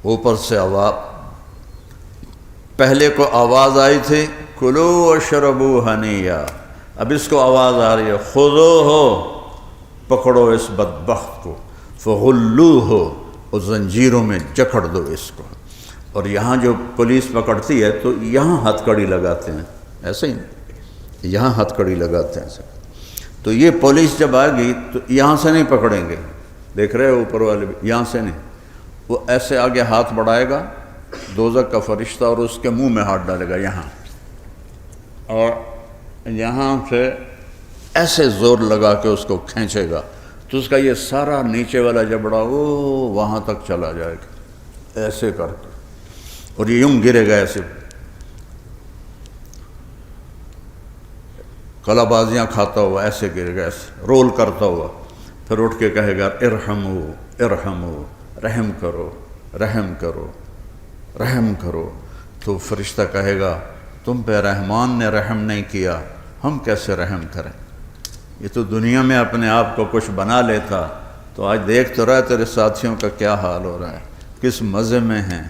A: اوپر سے آواز، پہلے کو آواز آئی تھی کلو واشربوا ہنیّا، اب اس کو آواز آ رہی ہے خذوہ، پکڑو اس بدبخت کو، فغلوہ، اور زنجیروں میں جکڑ دو اس کو۔ اور یہاں جو پولیس پکڑتی ہے تو یہاں ہتھ کڑی لگاتے ہیں، ایسے ہی یہاں ہتھ کڑی لگاتے ہیں، تو یہ پولیس جب آئے گی تو یہاں سے نہیں پکڑیں گے، دیکھ رہے ہو اوپر والے بھی، یہاں سے نہیں، وہ ایسے آگے ہاتھ بڑھائے گا دوزخ کا فرشتہ اور اس کے منہ میں ہاتھ ڈالے گا یہاں، اور یہاں سے ایسے زور لگا کے اس کو کھینچے گا تو اس کا یہ سارا نیچے والا جبڑا وہ وہاں تک چلا جائے گا، ایسے کر کے، اور یہ یوں گرے گا ایسے، کلا بازیاں کھاتا ہوا ایسے گرے گا، ایسے رول کرتا ہوا، پھر اٹھ کے کہے گا ارحمو ارحمو، رحم کرو رحم کرو رحم کرو، تو فرشتہ کہے گا تم پہ رحمان نے رحم نہیں کیا، ہم کیسے رحم کریں، یہ تو دنیا میں اپنے آپ کو کچھ بنا لیتا، تو آج دیکھ تو رہا تیرے ساتھیوں کا کیا حال ہو رہا ہے، کس مزے میں ہیں،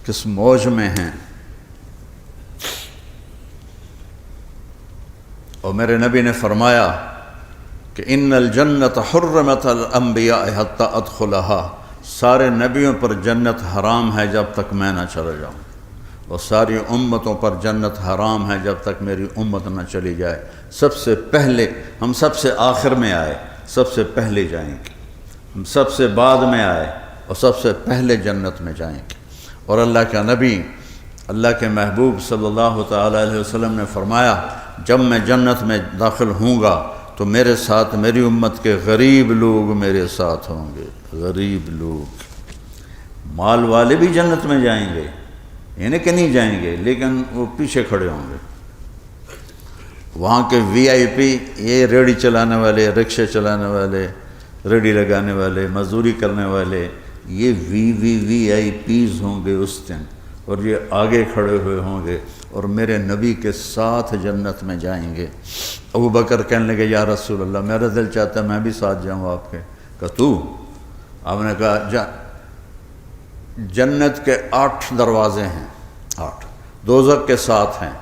A: کس موج میں ہیں۔ اور میرے نبی نے فرمایا کہ ان الجنت حرمت الانبیاء حتی ادخلها، سارے نبیوں پر جنت حرام ہے جب تک میں نہ چلا جاؤں، اور ساری امتوں پر جنت حرام ہے جب تک میری امت نہ چلی جائے، سب سے پہلے ہم سب سے آخر میں آئے، سب سے پہلے جائیں گے، ہم سب سے بعد میں آئے اور سب سے پہلے جنت میں جائیں گے۔ اور اللہ کا نبی، اللہ کے محبوب صلی اللہ تعالیٰ علیہ وسلم نے فرمایا جب میں جنت میں داخل ہوں گا تو میرے ساتھ میری امت کے غریب لوگ میرے ساتھ ہوں گے، غریب لوگ، مال والے بھی جنت میں جائیں گے، یعنی کہ نہیں جائیں گے لیکن وہ پیچھے کھڑے ہوں گے، وہاں کے وی آئی پی، یہ ریڑھی چلانے والے، رکشے چلانے والے، ریڑھی لگانے والے، مزدوری کرنے والے، یہ وی آئی پیز ہوں گے اس دن، اور یہ آگے کھڑے ہوئے ہوں گے اور میرے نبی کے ساتھ جنت میں جائیں گے۔ ابو بکر کہنے لگے یا رسول اللہ میرا دل چاہتا ہے میں بھی ساتھ جاؤں آپ کے، کہا تو؟ آپ نے کہا جنت کے 8 دروازے ہیں، 8 دوزخ کے 7 ہیں،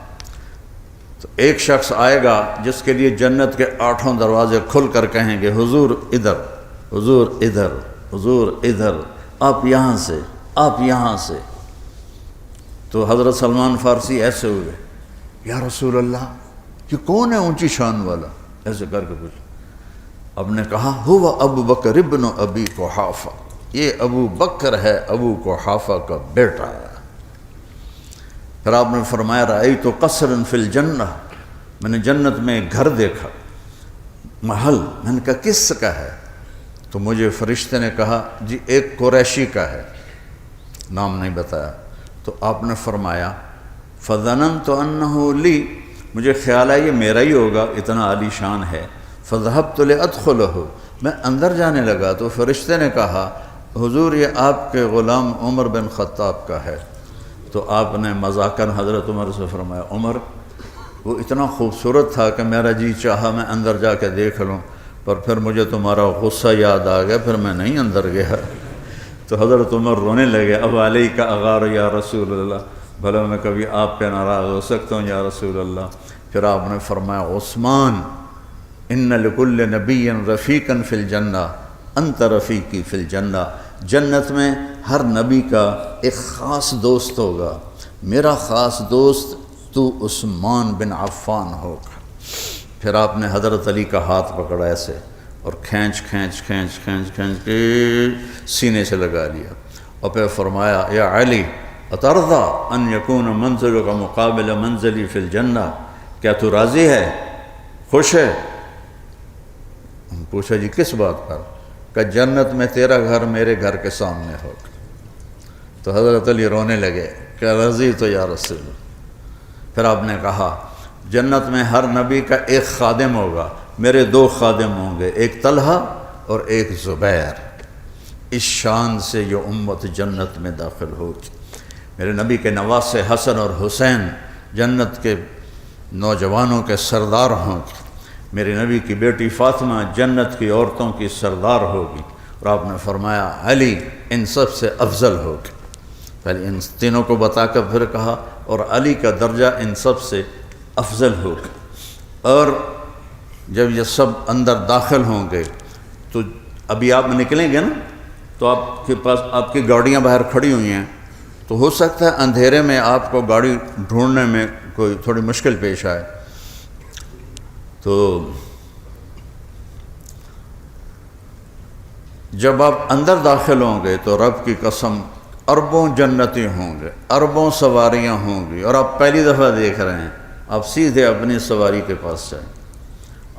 A: تو ایک شخص آئے گا جس کے لیے جنت کے 8 دروازے کھل کر کہیں گے حضور ادھر، حضور ادھر، حضور ادھر، آپ یہاں سے، آپ یہاں سے۔ تو حضرت سلمان فارسی ایسے ہوئے، یا رسول اللہ یہ کون ہے اونچی شان والا، ایسے کر کے پوچھا، اب نے کہا ہوا ابو بکر ابن ابی قحافہ، یہ ابو بکر ہے ابو قحافہ کا بیٹا ہے۔ پھر آپ نے فرمایا رأیت قصرا فی الجنہ، میں نے جنت میں ایک گھر دیکھا، محل، میں نے کہا کس کا ہے؟ تو مجھے فرشتے نے کہا جی ایک قریشی کا ہے، نام نہیں بتایا۔ تو آپ نے فرمایا فظننت انہ لی، مجھے خیال ہے یہ میرا ہی ہوگا، اتنا عالی شان ہے، فذهبت لادخلہ، میں اندر جانے لگا تو فرشتے نے کہا حضور یہ آپ کے غلام عمر بن خطاب کا ہے۔ تو آپ نے مذاکر حضرت عمر سے فرمایا عمر وہ اتنا خوبصورت تھا کہ میرا جی چاہا میں اندر جا کے دیکھ لوں، پر پھر مجھے تمہارا غصہ یاد آ گیا، پھر میں نہیں اندر گیا۔ تو حضرت عمر رونے لگے، اب علیہ کا اغار یا رسول اللہ، بھلا میں کبھی آپ پہ ناراض ہو سکتا ہوں یا رسول اللہ۔ پھر آپ نے فرمایا عثمان ان لکل نبی رفیقا فی الجنہ انت رفیقی فی الجنہ، جنت میں ہر نبی کا ایک خاص دوست ہوگا، میرا خاص دوست تو عثمان بن عفان ہوگا۔ پھر آپ نے حضرت علی کا ہاتھ پکڑا ایسے اور کھینچ کے سینے سے لگا لیا، اور پھر فرمایا یا علی اترضا ان یکون منزلک مقابل منزلی فی الجنہ، کیا تو راضی ہے، خوش ہے پوچھا جی کس بات پر؟ کہ جنت میں تیرا گھر میرے گھر کے سامنے ہوگا۔ تو حضرت علی رونے لگے کہ رضی تو یا رسول اللہ۔ پھر آپ نے کہا جنت میں ہر نبی کا ایک خادم ہوگا، میرے 2 خادم ہوں گے، ایک طلحہ اور ایک زبیر۔ اس شان سے یہ امت جنت میں داخل ہوگی۔ میرے نبی کے نواسے حسن اور حسین جنت کے نوجوانوں کے سردار ہوں گے۔ میرے نبی کی بیٹی فاطمہ جنت کی عورتوں کی سردار ہوگی۔ اور آپ نے فرمایا علی ان سب سے افضل ہوگی۔ پہلے ان تینوں کو بتا کر پھر کہا اور علی کا درجہ ان سب سے افضل ہوگا۔ اور جب یہ سب اندر داخل ہوں گے تو ابھی آپ نکلیں گے نا، تو آپ کے پاس آپ کی گاڑیاں باہر کھڑی ہوئی ہیں، تو ہو سکتا ہے اندھیرے میں آپ کو گاڑی ڈھونڈنے میں کوئی تھوڑی مشکل پیش آئے۔ تو جب آپ اندر داخل ہوں گے تو رب کی قسم اربوں جنتی ہوں گے، اربوں سواریاں ہوں گی، اور آپ پہلی دفعہ دیکھ رہے ہیں، آپ سیدھے اپنی سواری کے پاس جائیں۔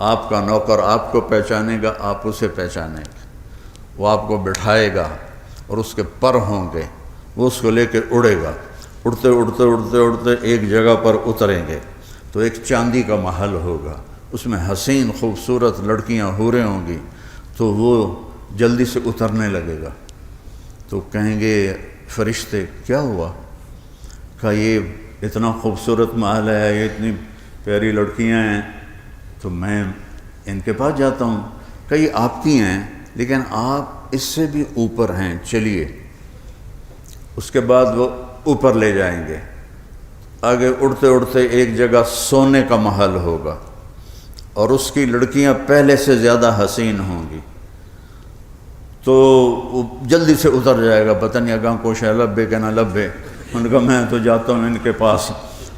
A: آپ کا نوکر آپ کو پہچانے گا، آپ اسے پہچانیں گے، وہ آپ کو بٹھائے گا اور اس کے پر ہوں گے، وہ اس کو لے کے اڑے گا۔ اڑتے اڑتے اڑتے اڑتے ایک جگہ پر اتریں گے تو ایک چاندی کا محل ہوگا، اس میں حسین خوبصورت لڑکیاں حوریں ہوں گی، تو وہ جلدی سے اترنے لگے گا۔ تو کہیں گے فرشتے کیا ہوا؟ کہ یہ اتنا خوبصورت محل ہے، یہ اتنی پیاری لڑکیاں ہیں، تو میں ان کے پاس جاتا ہوں۔ کہ یہ آپ کی ہیں لیکن آپ اس سے بھی اوپر ہیں، چلیے۔ اس کے بعد وہ اوپر لے جائیں گے۔ آگے اڑتے اڑتے ایک جگہ سونے کا محل ہوگا اور اس کی لڑکیاں پہلے سے زیادہ حسین ہوں گی، تو وہ جلدی سے اتر جائے گا، پتہ نہیں اگاں کوش ہے لبے کہ نہ لبے۔ ان کا میں تو جاتا ہوں ان کے پاس،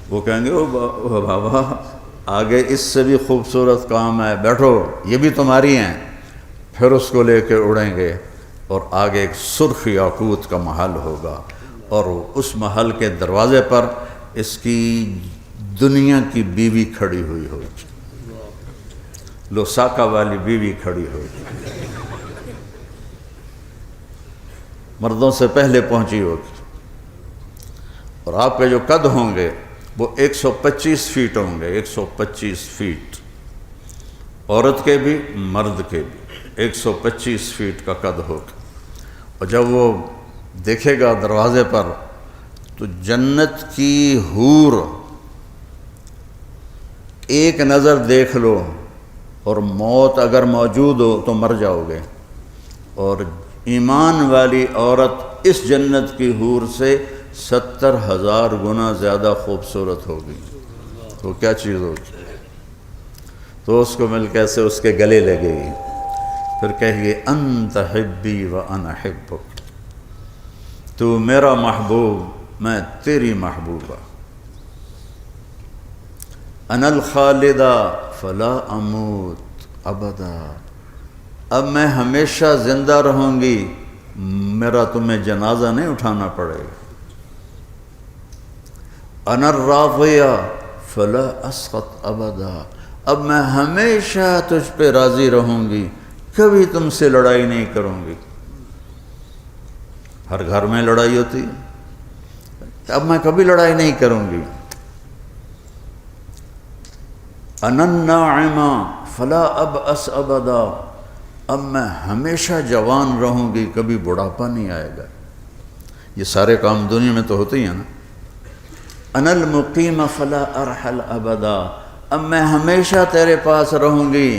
A: وہ کہیں گے او بابا آگے اس سے بھی خوبصورت کام ہے، بیٹھو یہ بھی تمہاری ہیں۔ پھر اس کو لے کے اڑیں گے اور آگے ایک سرخ یاقوت کا محل ہوگا، اور اس محل کے دروازے پر اس کی دنیا کی بیوی کھڑی ہوئی ہوگی، لوساکا والی بیوی کھڑی ہوگی، مردوں سے پہلے پہنچی ہوگی۔ اور آپ کے جو قد ہوں گے وہ 125 فیٹ ہوں گے، 125 فیٹ، عورت کے بھی مرد کے بھی 125 فیٹ کا قد ہوگا۔ اور جب وہ دیکھے گا دروازے پر تو جنت کی حور ایک نظر دیکھ لو اور موت اگر موجود ہو تو مر جاؤ گے، اور ایمان والی عورت اس جنت کی حور سے 70,000 گنا زیادہ خوبصورت ہوگی۔ تو کیا چیز ہوگی؟ تو اس کو مل کیسے اس کے گلے لگے گی، پھر کہے گی انت حبی و انا حبک، تو میرا محبوب میں تیری محبوبہ، انا الخالدہ فلا اموت ابدا، اب میں ہمیشہ زندہ رہوں گی، میرا تمہیں جنازہ نہیں اٹھانا پڑے گا، انا الراضیہ فلا اسقط ابدا، اب میں ہمیشہ تجھ پہ راضی رہوں گی، کبھی تم سے لڑائی نہیں کروں گی۔ ہر گھر میں لڑائی ہوتی ہے، اب میں کبھی لڑائی نہیں کروں گی۔ انا الناعمہ فلا ابأس ابدا، اب میں ہمیشہ جوان رہوں گی، کبھی بڑھاپا نہیں آئے گا۔ یہ سارے کام دنیا میں تو ہوتے ہی ہیں نا۔ انا المقیم فلا ارحل ابدا، اب میں ہمیشہ تیرے پاس رہوں گی۔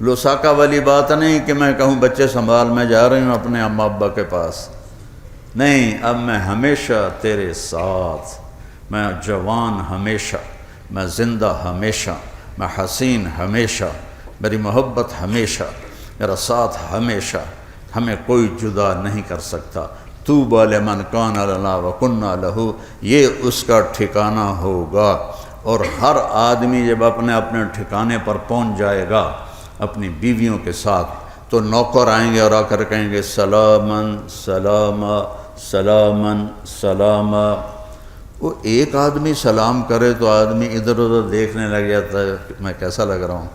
A: لوساکا والی بات نہیں کہ میں کہوں بچے سنبھال میں جا رہی ہوں اپنے اماں ابا کے پاس، نہیں، اب میں ہمیشہ تیرے ساتھ، میں جوان ہمیشہ، میں زندہ ہمیشہ، میں حسین ہمیشہ، میری محبت ہمیشہ، میرا ساتھ ہمیشہ، ہمیں کوئی جدا نہیں کر سکتا۔ طوبی لمن کان لنا وکنا لہ، یہ اس کا ٹھکانہ ہوگا۔ اور ہر آدمی جب اپنے اپنے ٹھکانے پر پہنچ جائے گا اپنی بیویوں کے ساتھ، تو نوکر آئیں گے اور آ کر کہیں گے سلامن سلاما سلامن سلاما۔ وہ ایک آدمی سلام کرے تو آدمی ادھر ادھر دیکھنے لگ جاتا ہے، میں کیسا لگ رہا ہوں۔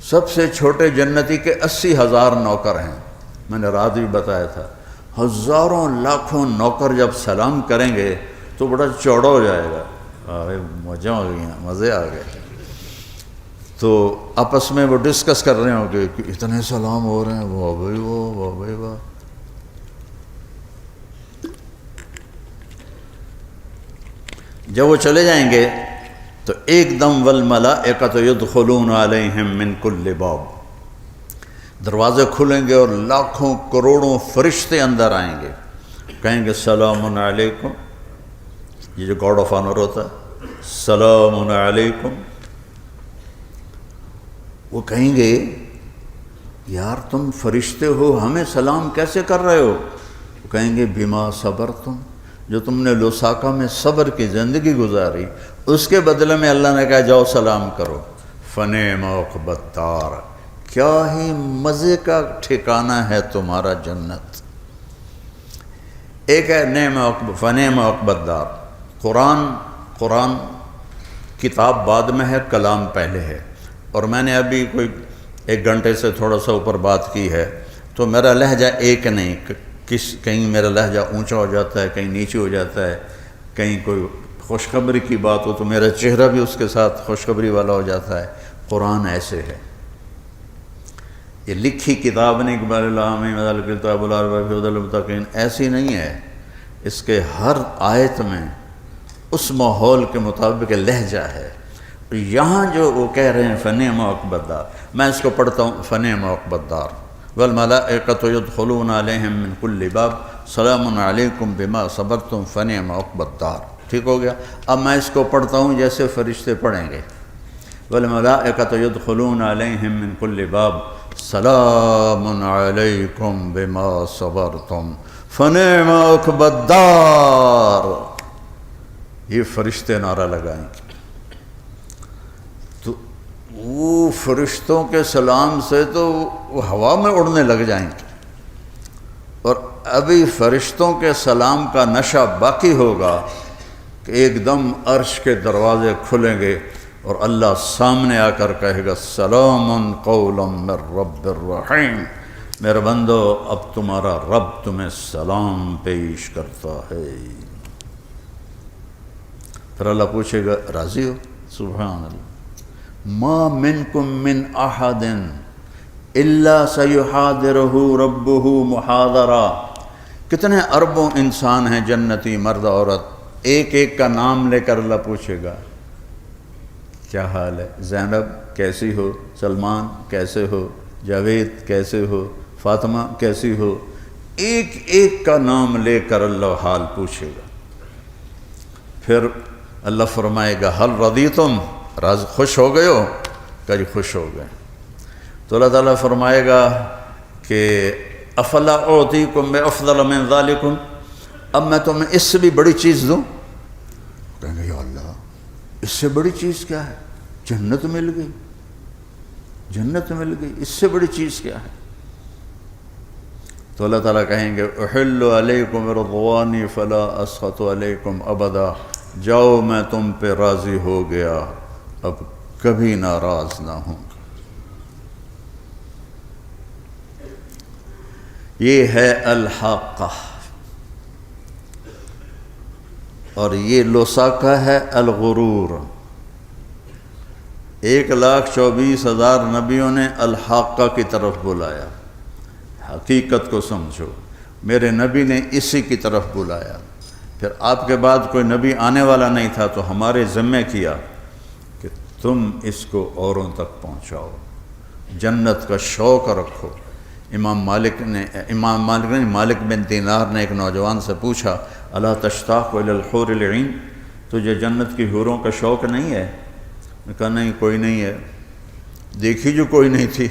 A: سب سے چھوٹے جنتی کے 80,000 نوکر ہیں. میں نے رات بھی بتایا تھا، ہزاروں لاکھوں نوکر جب سلام کریں گے تو بڑا چوڑا ہو جائے گا. مزہ ہو گئی، مزے آ گئے. تو آپس میں وہ ڈسکس کر رہے ہوں کہ اتنے سلام ہو رہے ہیں، واہ بھائی واہ، واہ بھائی واہ. جب وہ چلے جائیں گے تو ایک دم والملائکۃ یدخلون علیہم من کل باب، دروازے کھلیں گے اور لاکھوں کروڑوں فرشتے اندر آئیں گے. کہیں گے سلام علیکم، یہ جو گاڈ آف آنر ہوتا ہے، سلام علیکم. وہ کہیں گے یار تم فرشتے ہو، ہمیں سلام کیسے کر رہے ہو؟ وہ کہیں گے بما صبرتم، جو تم نے لوساکا میں صبر کی زندگی گزاری، اس کے بدلے میں اللہ نے کہا جاؤ سلام کرو. فنعم عقبی الدار، کیا ہی مزے کا ٹھکانہ ہے تمہارا جنت. ایک ہے فنعم عقبی الدار. قرآن کتاب بعد میں ہے، کلام پہلے ہے. اور میں نے ابھی کوئی 1 گھنٹے سے تھوڑا سا اوپر بات کی ہے، تو میرا لہجہ ایک نہیں، کہیں میرا لہجہ اونچا ہو جاتا ہے، کہیں نیچے ہو جاتا ہے، کہیں کوئی خوشخبری کی بات ہو تو میرا چہرہ بھی اس کے ساتھ خوشخبری والا ہو جاتا ہے. قرآن ایسے ہے، یہ لکھی کتاب نہیں، اقبال العامی مذالک کتاب العربی فی ہدی للمتقین، ایسی نہیں ہے. اس کے ہر آیت میں اس ماحول کے مطابق لہجہ ہے. یہاں جو وہ کہہ رہے ہیں فنعم عقبی الدار، میں اس کو پڑھتا ہوں. فنعم عقبی الدار والملائکۃ یدخلون علیہم من کل باب سلام علیکم بما صبرتم فنعم عقبی الدار. ٹھیک ہو گیا. اب میں اس کو پڑھتا ہوں جیسے فرشتے پڑھیں گے. والملائکۃ یدخلون علیہم من کل باب سلام علیکم بما صبرتم فنعم عقبی الدار. یہ فرشتے نعرہ لگائیں گے تو وہ فرشتوں کے سلام سے تو وہ ہوا میں اڑنے لگ جائیں گے. اور ابھی فرشتوں کے سلام کا نشہ باقی ہوگا کہ ایک دم عرش کے دروازے کھلیں گے اور اللہ سامنے آ کر کہے گا سلام قولا من رب الرحیم، میرے بندو اب تمہارا رب تمہیں سلام پیش کرتا ہے. پھر اللہ پوچھے گا راضی ہو؟ سبحان اللہ. ما منکم من احد الا سیحاضرہ ربہ محاضرہ. کتنے اربوں انسان ہیں جنتی، مرد عورت، ایک ایک کا نام لے کر اللہ پوچھے گا کیا حال ہے، زینب کیسی ہو، سلمان کیسے ہو، جاوید کیسے ہو، فاطمہ کیسی ہو. ایک ایک کا نام لے کر اللہ حال پوچھے گا. پھر اللہ فرمائے گا حل رضیتم، راز خوش ہو گئے ہو؟ کہ جی خوش ہو گئے. تو اللہ تعالیٰ فرمائے گا کہ افلا اعطیکم بافضل من ذالکم، اب میں تمہیں اس سے بھی بڑی چیز دوں. کہیں گے یا اللہ اس سے بڑی چیز کیا ہے؟ جنت مل گئی، جنت مل گئی، اس سے بڑی چیز کیا ہے؟ تو اللہ تعالیٰ کہیں گے احل علیکم رضوانی فلا اسخط علیکم ابدا، جاؤ میں تم پہ راضی ہو گیا، اب کبھی ناراض نہ ہوں. یہ ہے الحاقہ، اور یہ لوساکا ہے الغرور. 1,24,000 نبیوں نے الحاقہ کی طرف بلایا. حقیقت کو سمجھو، میرے نبی نے اسی کی طرف بلایا. پھر آپ کے بعد کوئی نبی آنے والا نہیں تھا تو ہمارے ذمہ کیا کہ تم اس کو اوروں تک پہنچاؤ، جنت کا شوق رکھو. مالک بن دینار نے ایک نوجوان سے پوچھا الا تشتاق الی الحور العین، تجھے جنت کی حوروں کا شوق نہیں ہے؟ نے کہا نہیں کوئی نہیں ہے. دیکھی جو کوئی نہیں تھی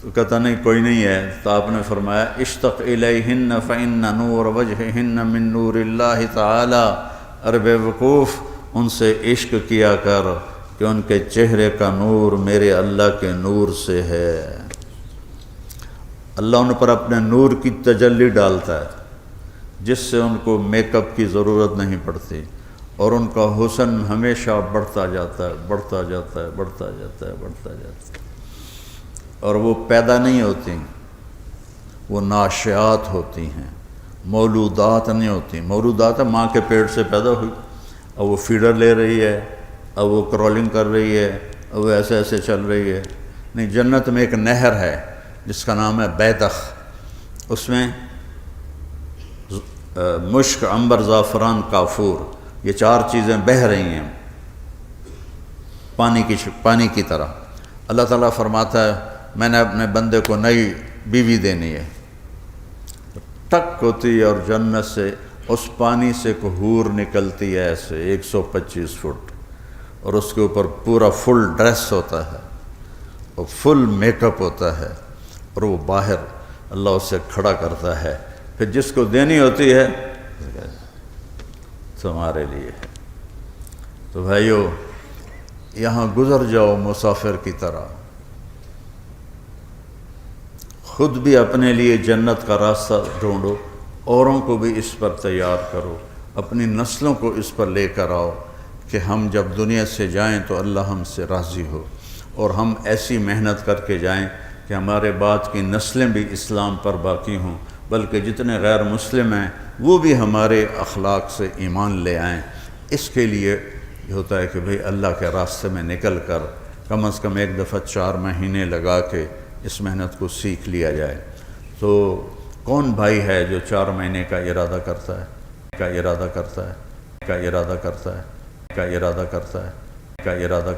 A: تو کہتا نہیں کوئی نہیں ہے. تو آپ نے فرمایا اشتق الیہن فإن نور وجہہن من نور اللہ تعالی، ارے بے وقوف ان سے عشق کیا کر کہ ان کے چہرے کا نور میرے اللہ کے نور سے ہے. اللہ ان پر اپنے نور کی تجلی ڈالتا ہے جس سے ان کو میک اپ کی ضرورت نہیں پڑتی، اور ان کا حسن ہمیشہ بڑھتا جاتا ہے، بڑھتا جاتا ہے، بڑھتا جاتا ہے، بڑھتا جاتا ہے. اور وہ پیدا نہیں ہوتی، وہ ناشئات ہوتی ہیں، مولودات نہیں ہوتی۔ مولودات ہے ماں کے پیٹ سے پیدا ہوئی، اب وہ فیڈر لے رہی ہے، اب وہ کرولنگ کر رہی ہے، اب وہ ایسے ایسے چل رہی ہے۔ نہیں، جنت میں ایک نہر ہے جس کا نام ہے بیدخ، اس میں مشک، عنبر، زعفران، کافور، یہ 4 چیزیں بہہ رہی ہیں پانی کی طرح۔ اللہ تعالیٰ فرماتا ہے میں نے اپنے بندے کو نئی بیوی دینی ہے، ٹک ہوتی ہے اور جنت سے اس پانی سے ایک حور نکلتی ہے ایسے 125 فٹ، اور اس کے اوپر پورا فل ڈریس ہوتا ہے اور فل میک اپ ہوتا ہے، اور وہ باہر اللہ اسے کھڑا کرتا ہے، پھر جس کو دینی ہوتی ہے تمہارے لیے ہے۔ تو بھائیو، یہاں گزر جاؤ مسافر کی طرح، خود بھی اپنے لیے جنت کا راستہ ڈھونڈو، اوروں کو بھی اس پر تیار کرو، اپنی نسلوں کو اس پر لے کر آؤ کہ ہم جب دنیا سے جائیں تو اللہ ہم سے راضی ہو، اور ہم ایسی محنت کر کے جائیں کہ ہمارے بعد کی نسلیں بھی اسلام پر باقی ہوں، بلکہ جتنے غیر مسلم ہیں وہ بھی ہمارے اخلاق سے ایمان لے آئیں۔ اس کے لیے یہ ہوتا ہے کہ بھئی اللہ کے راستے میں نکل کر کم از کم 1 دفعہ 4 مہینے لگا کے اس محنت کو سیکھ لیا جائے۔ تو کون بھائی ہے جو 4 مہینے کا ارادہ کرتا ہے کا ارادہ کرتا ہے کا ارادہ کرتا ہے کا ارادہ کرتا ہے کا ارادہ